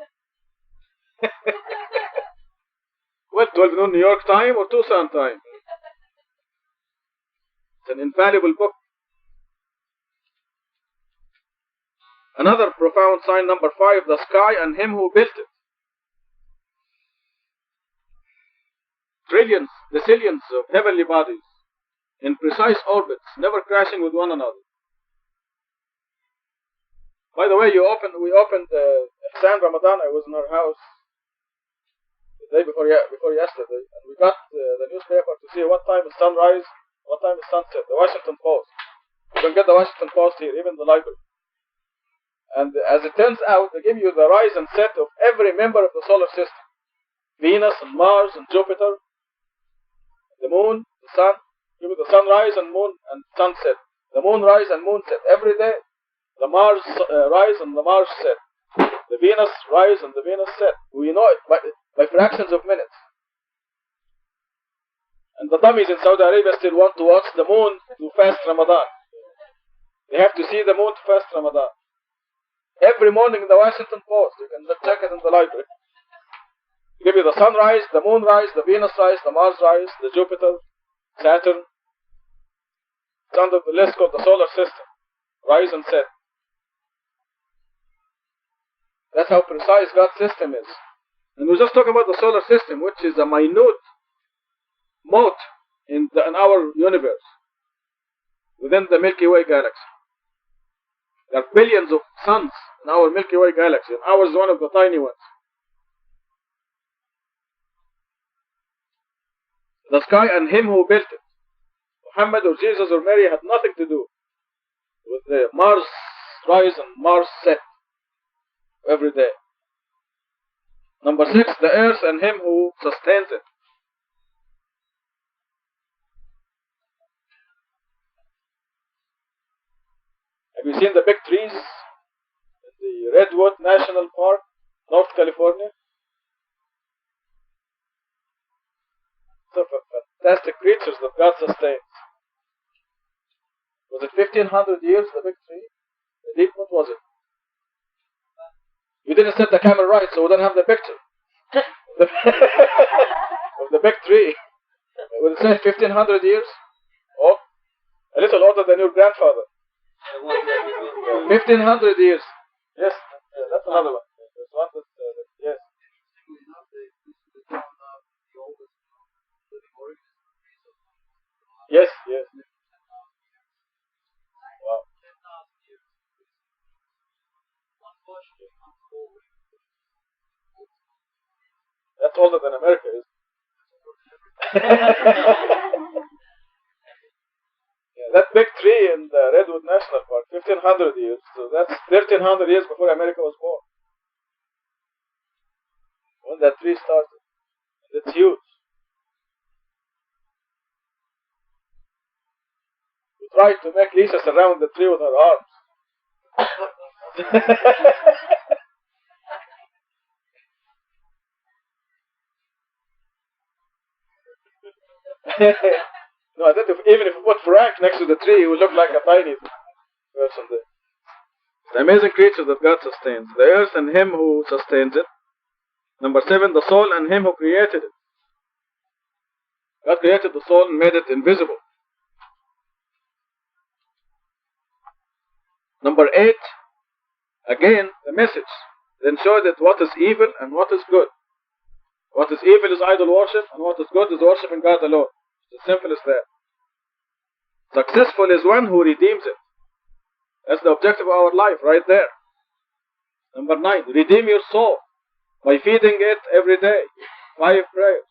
Well, 12 noon New York time or Tucson time. It's an infallible book. Another profound sign, number 5, the sky and Him who built it. Trillions, decillions of heavenly bodies in precise orbits, never crashing with one another. By the way, we opened Ihsan Ramadan. I was in our house the day before yesterday, and we got the newspaper to see what time is sunrise, what time is sunset. The Washington Post. You can get the Washington Post here, even in the library. And as it turns out, they give you the rise and set of every member of the solar system. Venus and Mars and Jupiter, the moon, the sun. Give you the sunrise and moon and sunset. The moon rise and moon set every day. The Mars rise and the Mars set. The Venus rise and the Venus set. We know it by fractions of minutes. And the dummies in Saudi Arabia still want to watch the moon to fast Ramadan. They have to see the moon to fast Ramadan. Every morning in the Washington Post, you can check it in the library. They give you the sunrise, the moon rise, the Venus rise, the Mars rise, the Jupiter, Saturn. It's under the list called the solar system. Rise and set. That's how precise God's system is. And we're just talking about the solar system, which is a minute mote in our universe, within the Milky Way galaxy. There are billions of suns in our Milky Way galaxy, and ours is one of the tiny ones. The sky and Him who built it. Muhammad or Jesus or Mary had nothing to do with the Mars rise and Mars set every day. Number 6, the earth and Him who sustains it. Have you seen the big trees in the Redwood National Park, North California? So fantastic creatures that God sustains. Was it 1500 years, the big tree? What was it? You didn't set the camera right, so we don't have the picture of the big tree. Was it 1500 years? Oh, a little older than your grandfather. 1500 years. Yes, that's another one. There's one that, yes. Yes, yes. Wow. That's older than America is. Yeah, that big tree in the Redwood National Park, 1500 years. So that's 1300 years before America was born. When that tree started. It's huge. tried to make Lisa surround the tree with her arms. No, I think even if you put Frank next to the tree, he will look like a tiny person there. The amazing creature that God sustains. The earth and him who sustains it. Number 7, the soul and him who created it. God created the soul and made it invisible. Number 8, again, the message. Then showed it what is evil and what is good. What is evil is idol worship, and what is good is worshiping God alone. It's as simple as that. Successful is one who redeems it. That's the objective of our life, right there. Number 9, redeem your soul by feeding it every day. 5 prayers.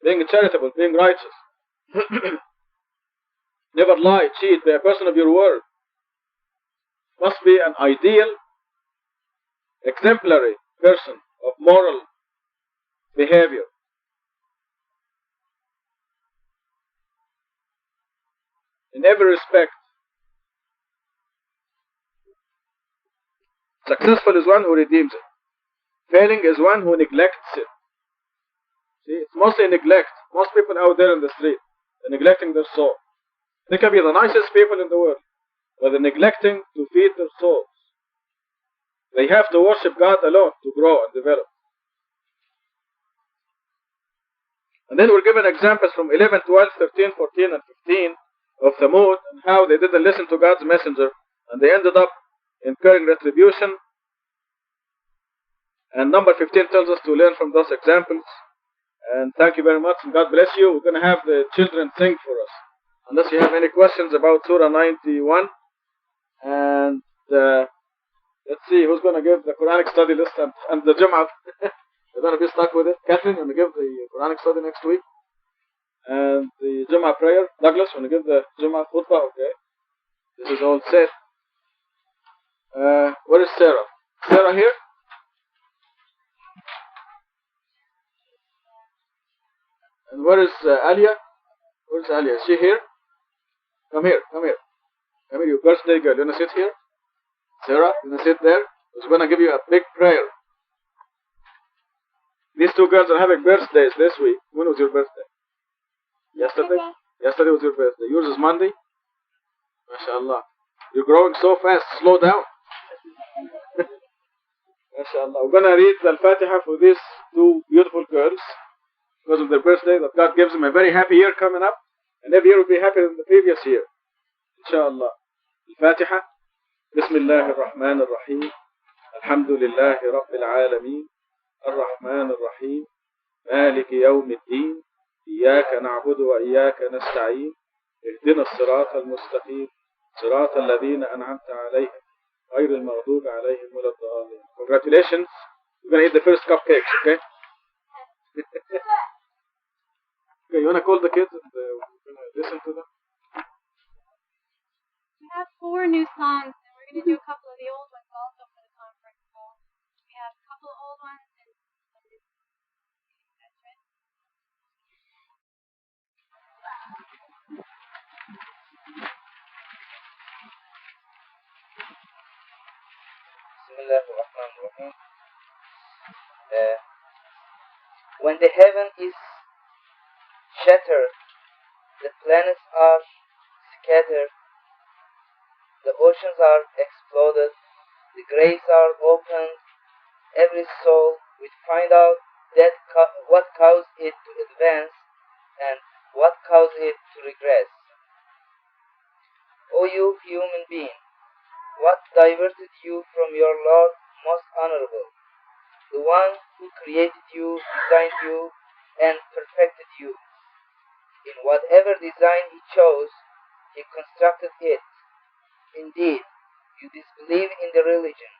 Being charitable, being righteous. Never lie, cheat, be a person of your word. Must be an ideal, exemplary person of moral behavior. In every respect. Successful is one who redeems it. Failing is one who neglects it. See, it's mostly neglect. Most people out there in the street, they're neglecting their soul. They can be the nicest people in the world, but they're neglecting to feed their souls. They have to worship God alone to grow and develop. And then we're given examples from 11, 12, 13, 14, and 15 of Thamud and how they didn't listen to God's messenger and they ended up incurring retribution. And number 15 tells us to learn from those examples. And thank you very much and God bless you. We're going to have the children sing for us. Unless you have any questions about Surah 91. And let's see who's going to give the Quranic study list and the Jum'ah. You're going to be stuck with it. Catherine, you're going to give the Quranic study next week. And the Jum'ah prayer. Douglas, you're going to give the Jum'ah khutbah. Okay. This is all set. Where is Sarah? Sarah here? And where is Alia? Where's Alia? Is she here? Come here, come here. Come here, you birthday girl. You want to sit here? Sarah, you want to sit there? I was going to give you a big prayer. These two girls are having birthdays this week. When was your birthday? Yesterday? Yesterday was your birthday. Yours is Monday? MashaAllah. You're growing so fast. Slow down. MashaAllah. We're going to read the Al-Fatiha for these two beautiful girls because of their birthday, that God gives them a very happy year coming up, and every year will be happier than the previous year. Inshallah. Al-Fatiha. Bismillah ar-Rahman ar-Rahim. Alhamdulillahi Rabbil Alameen. الرحمن الرحيم مالك يوم الدين إياك نعبد وإياك نستعين اهدنا الصراط المستقيم صراط الذين أنعمت عليهم غير المغضوب عليهم ولا الضالين. Congratulations. You're going to eat the first cupcakes, okay? Okay, you want to call the kids and listen to them? We have 4 new songs and we're going to do a couple of the old ones also for the conference. So we have a couple of old ones. Bismillahirrahmanirrahim. When the heaven is shattered, the planets are scattered, the oceans are exploded, the graves are opened, every soul will find out that what caused it to advance and what caused it to regress. O you human being, what diverted you from your Lord most honorable, the one who created you, designed you, and perfected you? In whatever design he chose, he constructed it. Indeed, you disbelieve in the religion,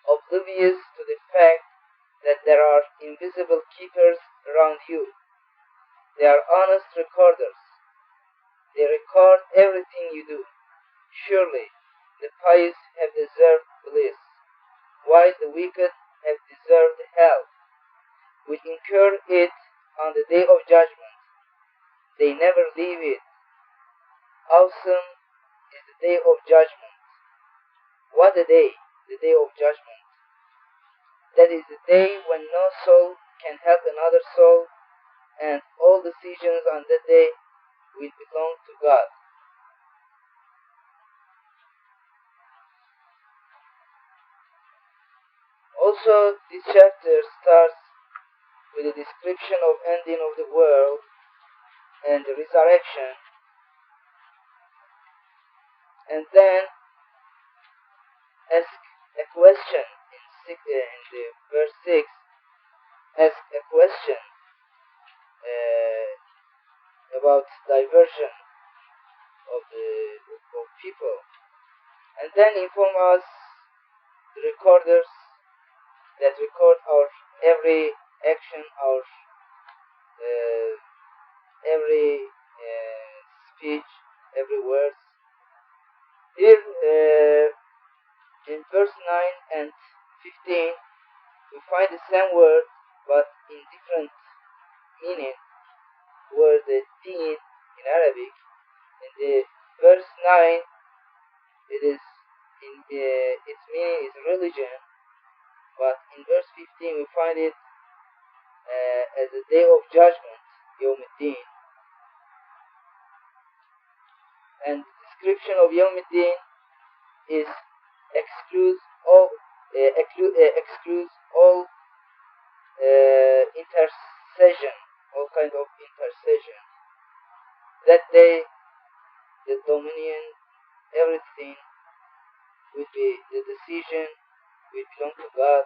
oblivious to the fact that there are invisible keepers around you. They are honest recorders. They record everything you do. Surely, the pious have deserved bliss, while the wicked have deserved hell, which incur it on the day of judgment. They never leave it. Awesome day of judgment. What a day! The day of judgment. That is the day when no soul can help another soul, and all decisions on that day will belong to God. Also, this chapter starts with a description of ending of the world and the resurrection, and then ask a question in the verse 6. Ask a question about diversion of people, and then inform us, the recorders that record our every action, our every speech, every word. Here in verse 9 and 15 we find the same word but in different meaning, word deen in Arabic. In the verse 9 it is its meaning is religion, but in verse 15 we find it as a day of judgment, Yawm al-Din. And the description of Yawm al-Din is excludes all intercession, all kind of intercession. That day, the dominion, everything will be, the decision will belong to God.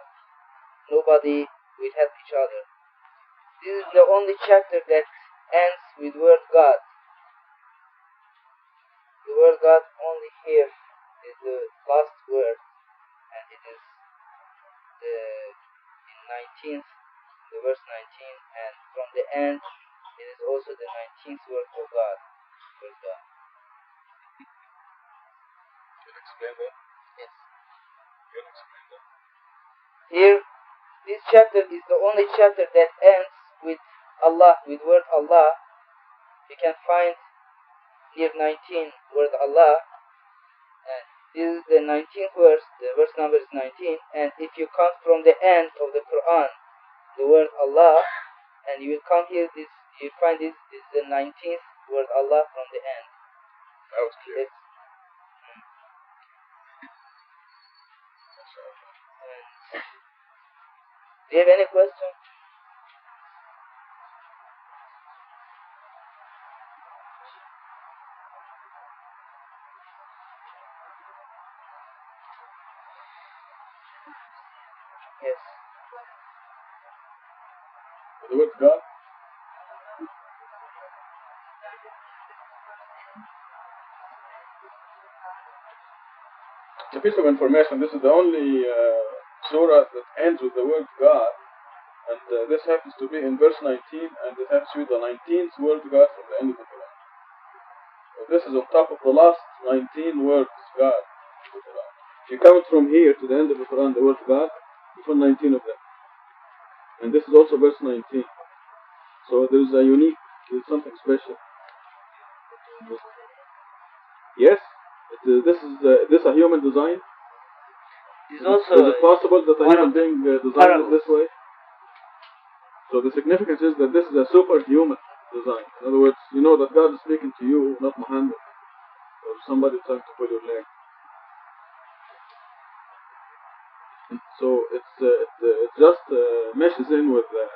Nobody will help each other. This is the only chapter that ends with word God. The word God only here is the last word, and it is in 19th, the verse 19, and from the end it is also the 19th word for God. Word God. Can you explain that? Yes. Can you explain that? Here, this chapter is the only chapter that ends with Allah, with word Allah. You can find near 19 word Allah, and this is the 19th verse. The verse number is 19, and if you count from the end of the Quran the word Allah, and you will come here, this you find this is the 19th word Allah from the end. That was clear. It's, do you have any question? Yes. The word God. It's a piece of information. This is the only surah that ends with the word God, and this happens to be in verse 19, and it happens to be the 19th word God from the end of the Quran. So this is on top of the last 19 words God. If you count from here to the end of the Quran, the word God, you find 19 of them. And this is also verse 19. So there's a unique, there's something special. Yes, this is a human design. It is also Is it possible that a human being designed it this way? So the significance is that this is a superhuman design. In other words, you know that God is speaking to you, not Muhammad, or somebody trying to pull your leg. So it just meshes in with the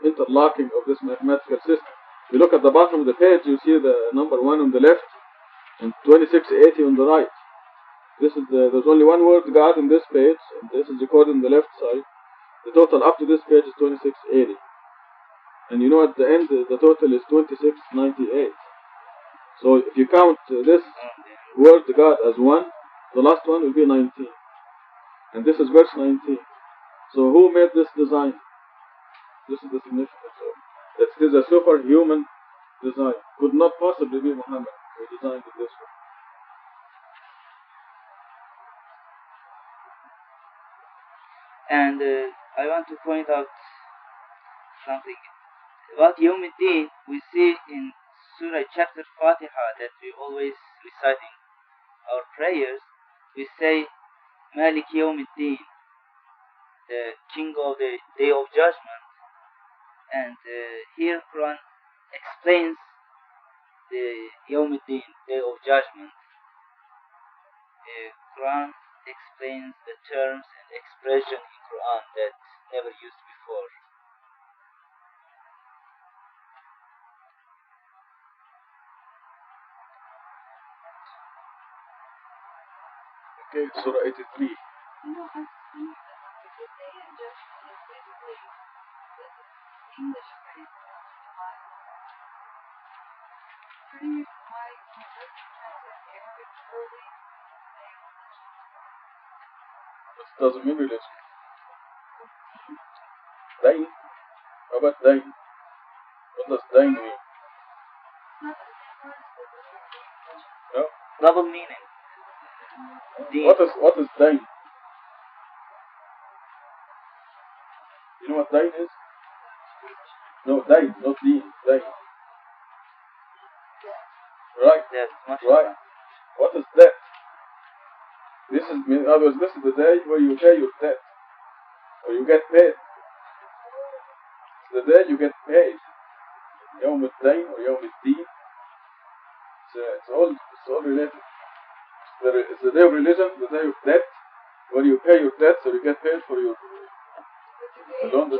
interlocking of this mathematical system. If you look at the bottom of the page, you see the number 1 on the left and 2680 on the right. There's only one word God in this page, and this is recorded on the left side. The total up to this page is 2680. And you know at the end the total is 2698. So if you count this word God as 1, the last one will be 19. And this is verse 19. So who made this design? This is the significance of it. It is a superhuman design. Could not possibly be Muhammad who designed it this way. And I want to point out something about Yawm al-Din. We see in Surah chapter Fatiha that we always reciting our prayers, we say Malik Yawmiddin, the King of the Day of Judgment. And here Quran explains the Yawmiddin, Day of Judgment. Quran explains the terms and expression in Quran that never used before. Okay, Surah 83. No, I see that. The day of judgment is basically this is English phrase in the Bible. Is there any reason why it doesn't translate the Arabic literally day of religion? But it doesn't mean religion. Dain? How about Dain? What does Dain mean? It's not the same word as the religion. No? Double meaning. Deen. What is Dain? You know what Dain is? No, Dain, not Deen. Dain. Right? Yes, Right. What is debt? This is, in other words, this is the day where you pay your debt, or you get paid. It's the day you get paid. Yawm al-Dain or Yawm al-Deen. It's all related. It's the day of religion, the day of debt, where you pay your debts or you get paid for your loan.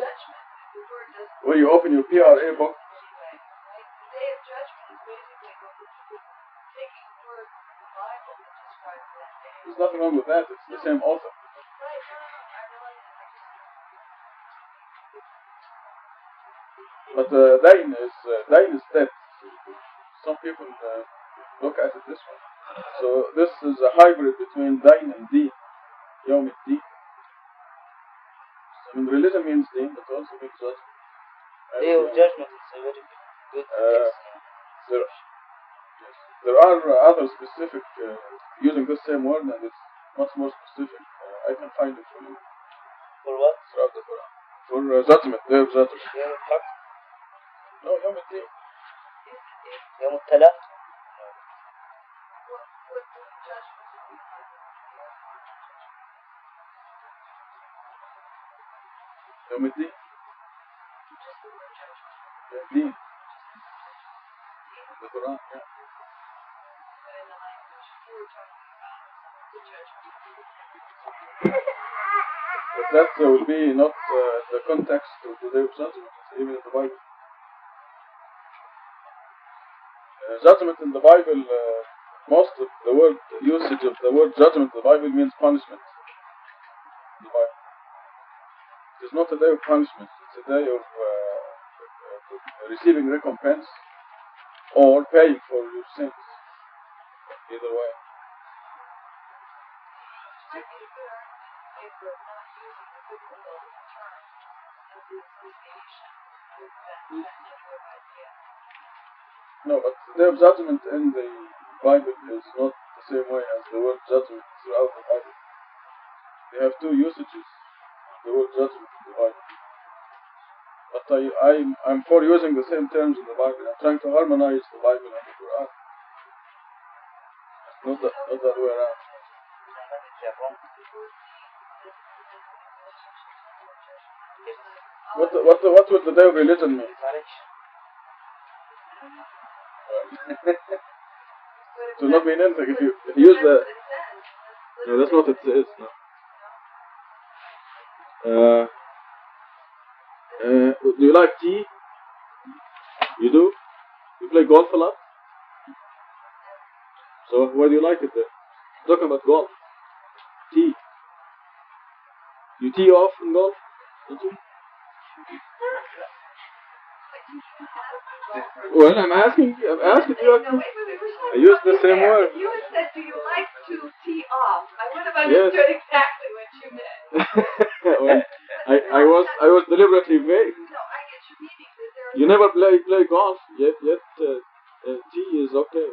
Where you open your PRA book. The day of judgment is basically taking the word from the Bible that describes that day. There's nothing wrong with that. It's the same author. Right, I realize that. But Dain is debt. Some people look at it this way. So this is a hybrid between Dain and Deen. Yawm al-Deen. I mean, religion means Deen, but also means judgment. Day of Judgment is a very good There are other specific, using this same word, and it's much more specific. I can find it for you. For what? Throughout the Quran. For judgment, day of judgment. Yawm al-Haq? No, Yawm al-Deen. Yawm al-Talaq? Yawm al-Deen. Deen. The Quran, yeah. But that will be not the context of the day of judgment, even in the Bible. Judgment in the Bible, most of the word usage of the word judgment in the Bible means punishment. In the Bible. It is not a day of punishment, it's a day of receiving recompense or paying for your sins. Either way. No, but the day of judgment in the Bible is not the same way as the word judgment throughout the Bible. They have two usages of the word judgment in the Bible. But I'm for using the same terms in the Bible. I'm trying to harmonize the Bible and the Quran. Not the other way around. What would the day of religion mean? It will not mean anything if you use the. No, that's not what it says. No. Do you like tea? You do? You play golf a lot? So why do you like it then? I'm talking about golf. Tea. You tee off in golf? Don't you? Well, I'm asking you. No, wait, I used the same word. You had said, do you like to tee off? I would have understood exactly what you meant. Well, I was deliberately vague. No, I get your meaning. You never play golf, yet tea is okay.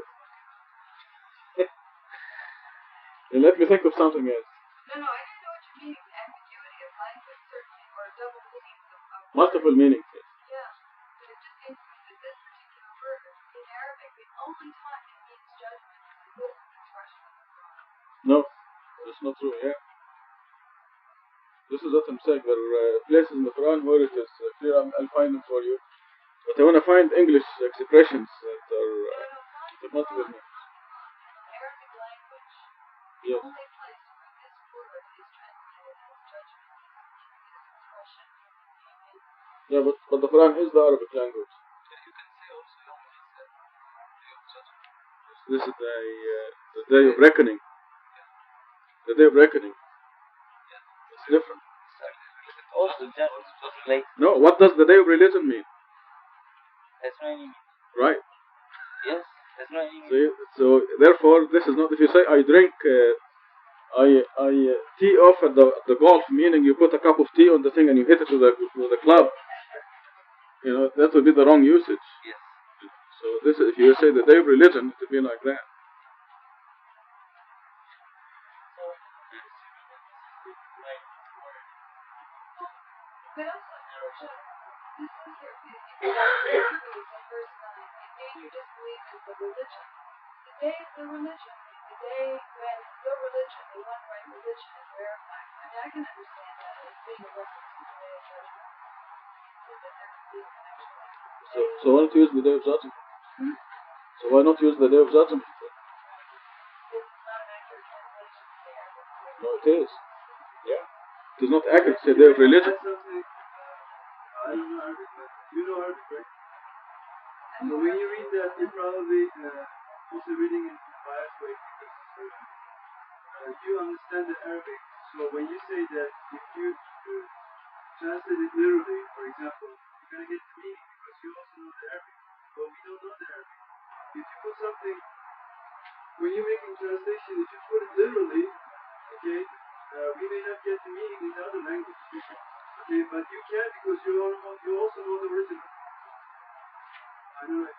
And let me think of something else. No, I didn't know what you mean. The ambiguity of language, certainly, or double meanings of multiple meanings. Yeah, but it just seems to me that this particular word in Arabic, the only time it means judgment is what I'm saying. There are places in the Quran where it is clear. I'll find them for you. But I want to find English expressions that are multiple meanings. Arabic language, the Yes. only place where this word is translated as judgment is expression in Yeah, but the Quran is the Arabic language. You can say also Yom Hisab, Day of Judgment. This is the day of reckoning. The day of reckoning. It's different. Also, just like No, what does the day of religion mean? there's no any meaning. Right. Yes, there's no any meaning. See, so therefore, this is not. If you say I drink, I tee off at the golf, meaning you put a cup of tea on the thing and you hit it with a club. You know, that would be the wrong usage. Yes. So this, if you say the day of religion, it would be like that. But also, this is here. If you have verse 9, it made you disbelieve in the religion. The day of the religion, the day when your religion, the one right religion, is verified. I mean, I can understand that as being a reference to the day of judgment. So that there could be a connection there. So why not use the day of judgment? So why not use the day of judgment? It's not an accurate translation of the Arabic. No, it is. Yeah. It is not accurate to say day of religion. That's something, I don't know Arabic, but you know Arabic, right? So when you read that, you're probably also reading it in a biased way because you understand the Arabic. So when you say that, if you translate it literally, for example, you're going to get the meaning because you also know the Arabic. But we don't know the Arabic. If you put something, when you're making translation, if you put it literally, okay, we may not get the meaning in the other language. Okay, but you can because you also know the original. I don't know if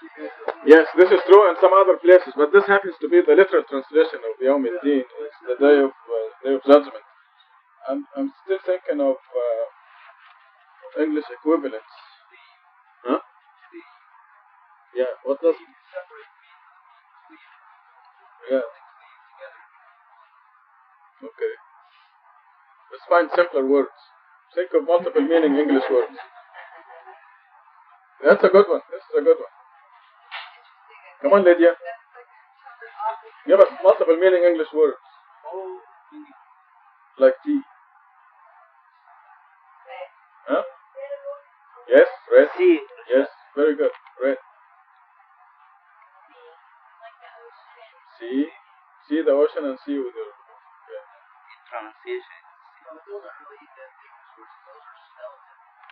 you guys have. Yes, this is true in some other places, but this happens to be the literal translation of Yawm al-Din. It's the day of judgment. I'm still thinking of English equivalents. Huh? Yeah. What does? Yeah. Okay. Let's find simpler words. Think of multiple meaning English words. That's a good one. This is a good one. Come on, Lydia. Give us multiple meaning English words. Like tea. Huh? Yes, red. See, Yes, very good. Red. See. See the ocean and see with your. Yeah. pronunciation. Those aren't really that English words. Those are spelled.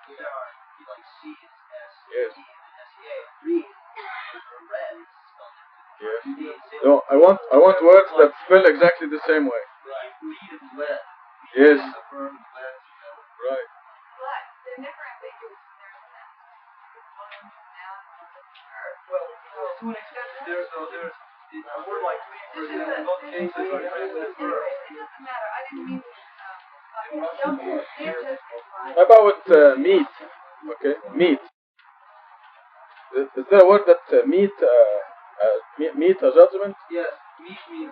They are like C is S. Yes. E and S-E-A. Read or red is spelled differently. Yes. No, I want words that spell exactly the same way. Right. Read and led. Yes. The verb led together. Right. But they're never ambiguous in their sense. On, down, Well, to an extent, there's a word like please, for example, in both cases are translated verb. It doesn't matter. I didn't mean they're just How about meat? Okay, meat. Is there a word that meat a judgment? Yes, meet means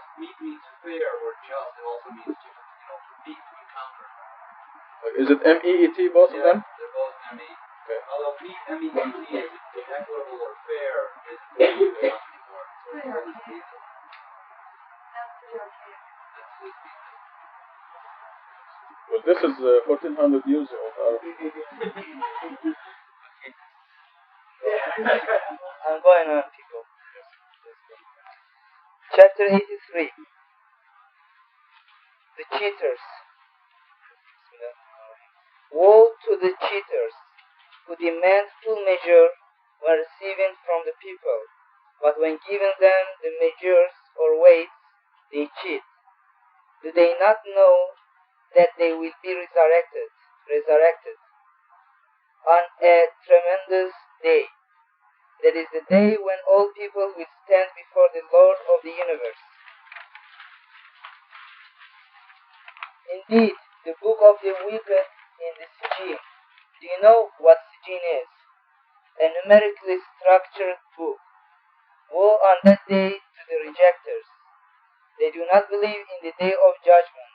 fair or just. It also means to meet, to encounter. Is it MEET, both of them? They're both M-E. Okay. Although meet, M-E-E-T, is equitable or fair, is something more. Well, this is 1400 years old. I'm going on, people. Chapter 83. The cheaters. Woe to the cheaters who demand full measure when receiving from the people, but when given them the measures or weights, they cheat. Do they not know that they will be resurrected on a tremendous day? That is the day when all people will stand before the Lord of the universe. Indeed, the book of the wicked in the Sijin. Do you know what Sijin is? A numerically structured book. Woe on that day to the rejectors. They do not believe in the day of judgment.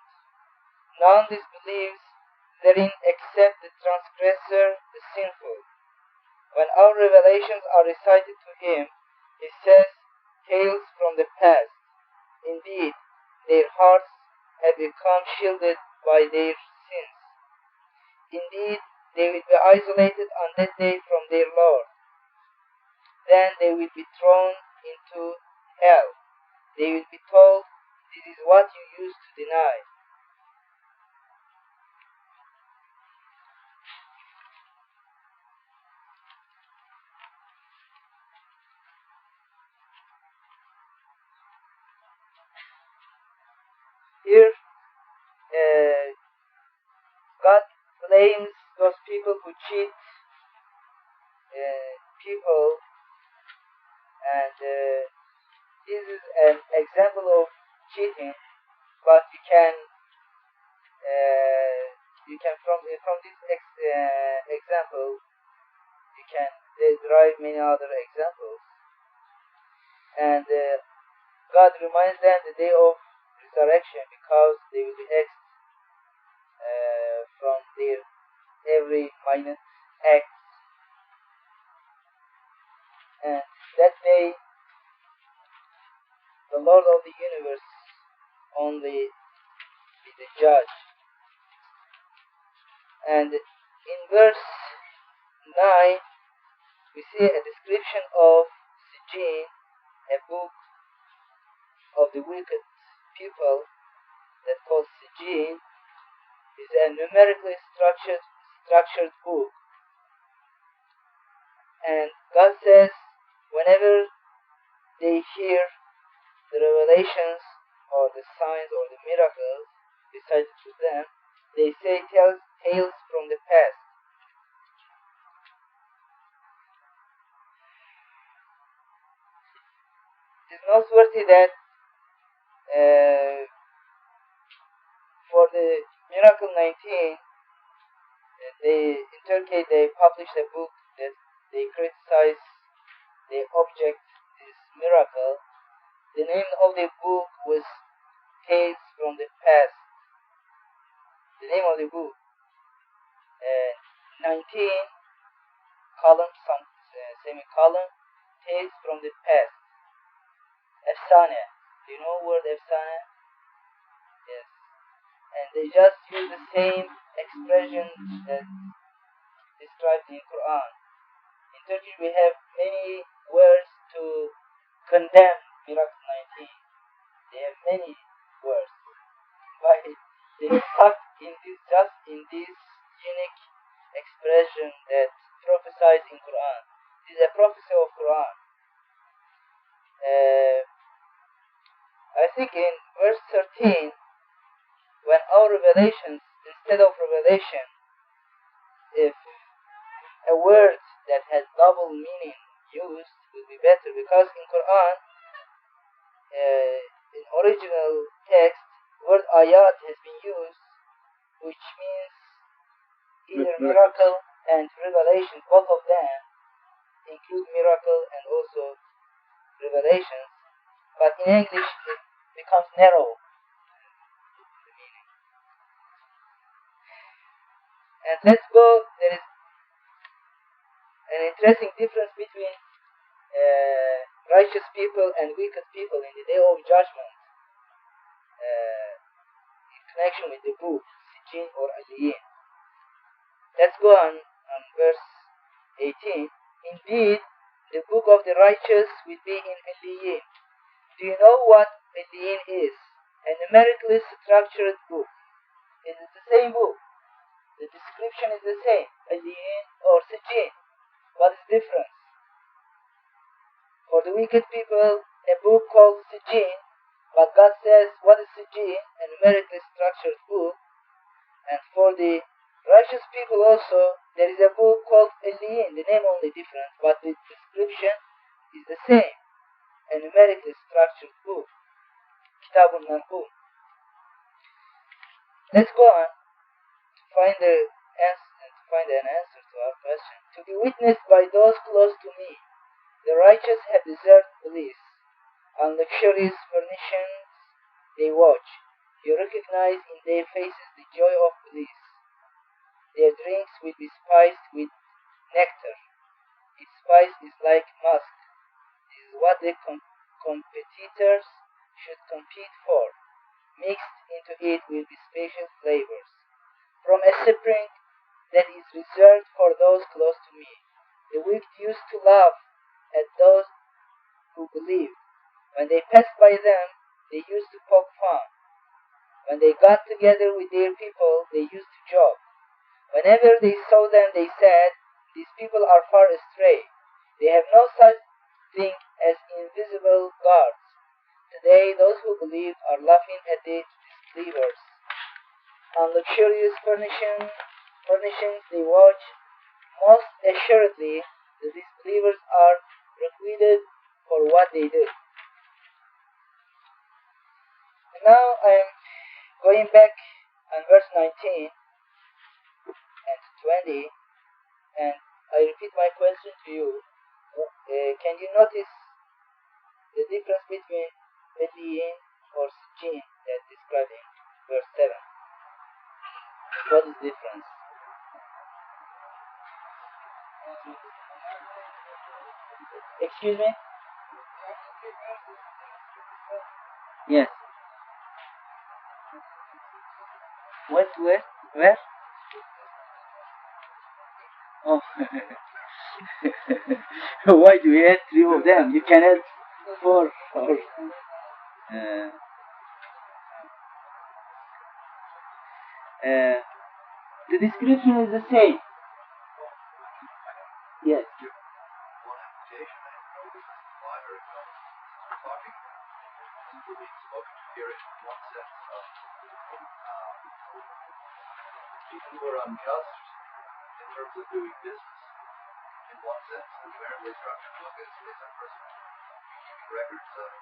None disbelieves therein except the transgressor, the sinful. When our revelations are recited to him, he says tales from the past. Indeed, their hearts have become shielded by their sins. Indeed, they will be isolated on that day from their Lord. Then they will be thrown into hell. They will be told, "This is what you used to deny." Here, God blames those people who cheat people, and this is an example of cheating. But you can from this example you can derive many other examples. And God reminds them the day of resurrection because they will be exed from their every minor act. And that day, the Lord of the universe only be the judge. And in verse 9, we see a description of Sijin, a book of the wicked people that called Sijin. Is a numerically structured book. And God says, whenever they hear the revelations or the signs or the miracles recited to them, they say tales from the past. It is noteworthy that for the Miracle 19, in Turkey they published a book that they criticize the object, this miracle. The name of the book was Tales from the Past. The name of the book. 19 column, semicolon, Tales from the Past. Efsane. Do you know the word efsane? Yes. And they just use the same expression that described in Quran. In Turkish we have many words to condemn Miracle 19. They have many words. But they stuck in this unique expression that prophesies in Quran. It is a prophecy of Quran. I think in verse 13, when our revelations, instead of revelation, if a word that has double meaning used will be better, because in Quran, in original text, word ayat has been used, which means either miracle and revelation. Both of them include miracle and also revelation. But in English, it becomes narrow. And let's go, there is an interesting difference between righteous people and wicked people in the day of judgment in connection with the book, Sijin or Aliyin. Let's go on verse 18. Indeed, the book of the righteous will be in Aliyin. Do you know what Aliyin is? A numerically structured book. It is the same book. The description is the same, Aliyin or Sijin. What is the difference? For the wicked people, a book called Sijin, but God says, what is Sijin? A numerically structured book. And for the righteous people also, there is a book called Aliyin, the name only different, but the description is the same, a numerically structured book, Kitabun Marqum. Let's go on to find an answer to our question. To be witnessed by those close to me, the righteous have deserved bliss. On luxurious furnishings they watch. You recognize in their faces the joy of bliss. Their drinks will be spiced with nectar. Its spice is like musk. This is what the competitors should compete for. Mixed into it will be special flavors from a spring that is reserved for those close to me. The wicked used to laugh at those who believed. When they passed by them, they used to poke fun. When they got together with their people, they used to joke. Whenever they saw them, they said, "These people are far astray. They have no such thing as invisible gods." Today, those who believe are laughing at the disbelievers. On luxurious furnishings they watch. Most assuredly, the disbelievers are requited for what they do. And now I am going back on verse 19 and 20, and I repeat my question to you. Can you notice the difference between Median or Sijin that's described in verse 7? What is the difference? Excuse me? Yes. What? Where? Oh. Why do you add 3 of them? You can add 4 or... the description is the same. Yes. One application, I noticed the library comes talking, people being spoken to here in one sense of people who are unjust in terms of doing business. In one sense, the numerically structured book is a person keeping records of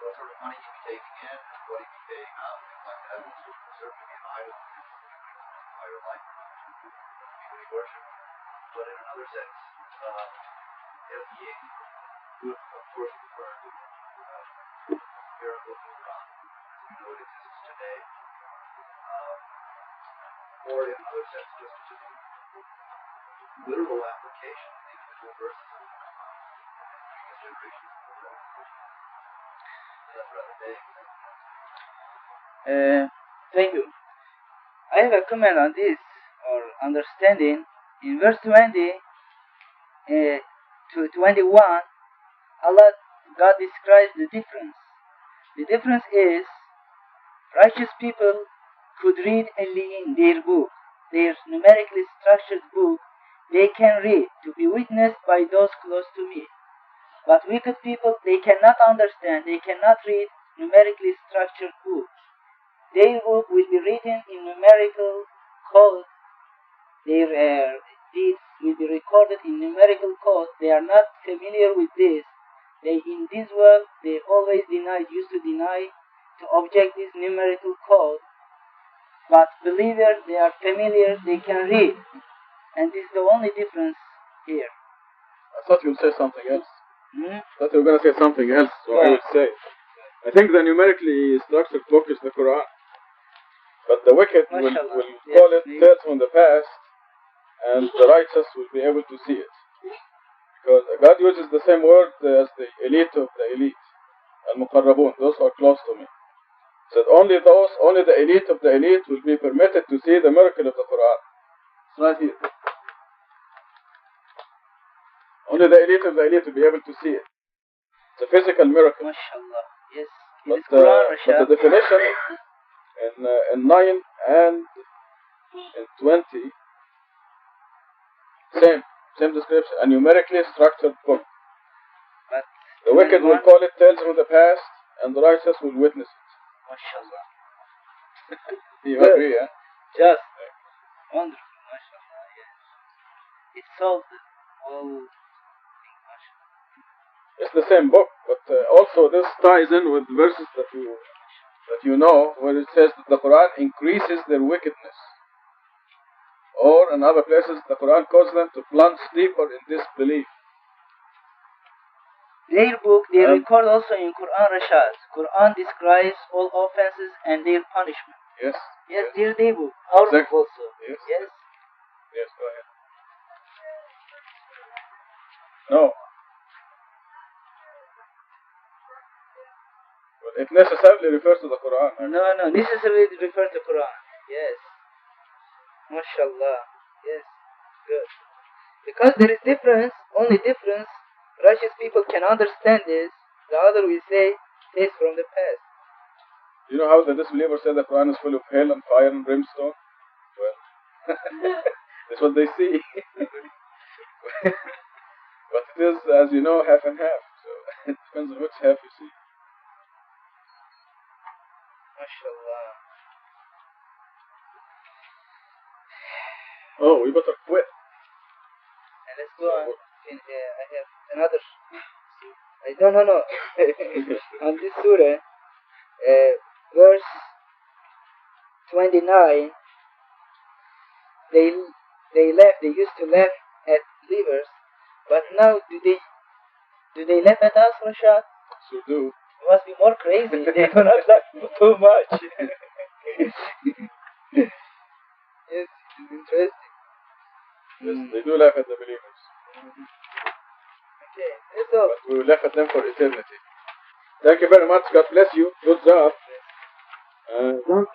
what sort of money he'd be taking in, what he'd be paying out, things like that. This would certainly be an idol in higher life, people he worshipped. But in another sense, El Ying would, of course, refer to miracle of the Quran, as we know it exists today. Or in another sense, just to the literal application of the individual verses of the Quran in previous generations of the world. That's rather vague. Thank you. I have a comment on this, or understanding. In verse 20 to 21, God describes the difference. The difference is, righteous people could read in their book, their numerically structured book, they can read, to be witnessed by those close to me. But wicked people, they cannot understand, they cannot read numerically structured books. Their book will be written in numerical code. Their deeds will be recorded in numerical code. They are not familiar with this. They, in this world, they always used to deny, to object this numerical code. But believers, they are familiar, they can read. And this is the only difference here. I thought you would say something else. Hmm? I thought you were going to say something else, so I would say. I think the numerically structured book is the Quran. But the wicked will call it tales from the past, and the righteous will be able to see it. Because God uses the same word as the elite of the elite. Al-Muqarrabun, those who are close to me. Said only the elite of the elite will be permitted to see the miracle of the Quran. It's right here. Only the elite of the elite will be able to see it. It's a physical miracle. MashaAllah. Yes. But the definition in 9 and in 20, same description, a numerically structured book. But the wicked will call it tales from the past, and the righteous will witness it. MashaAllah. You agree, huh? Just wonderful, MashaAllah, yes. It solves the whole thing, MashaAllah. It's the same book, but also this ties in with verses that you know, where it says that the Quran increases their wickedness. Or in other places, the Quran calls them to plunge deeper in disbelief. Their book, they record also in Quran Rashad. Quran describes all offenses and their punishment. Yes. Yes, dear Debu. Our Exact- book also. Yes. Yes. Yes, go ahead. No. But it necessarily refers to the Quran. No, necessarily refer to Quran. Yes. MashaAllah. Yes. Good. Because there is difference, only difference, righteous people can understand this, the other will say, this from the past. You know how the disbelievers say the Quran is full of hell and fire and brimstone? Well, that's what they see. But it is, as you know, half and half. So it depends on which half you see. MashaAllah. Oh, we better quit. And let's go on. I have another. No. On this surah, verse 29, they used to laugh at believers, but now do they laugh at us, Rashad? So do. We must be more crazy. They do not laugh too much. Yes, it's interesting. Yes, they do laugh at the believers. Okay, so But we will laugh at them for eternity. Thank you very much. God bless you. Good job. Don't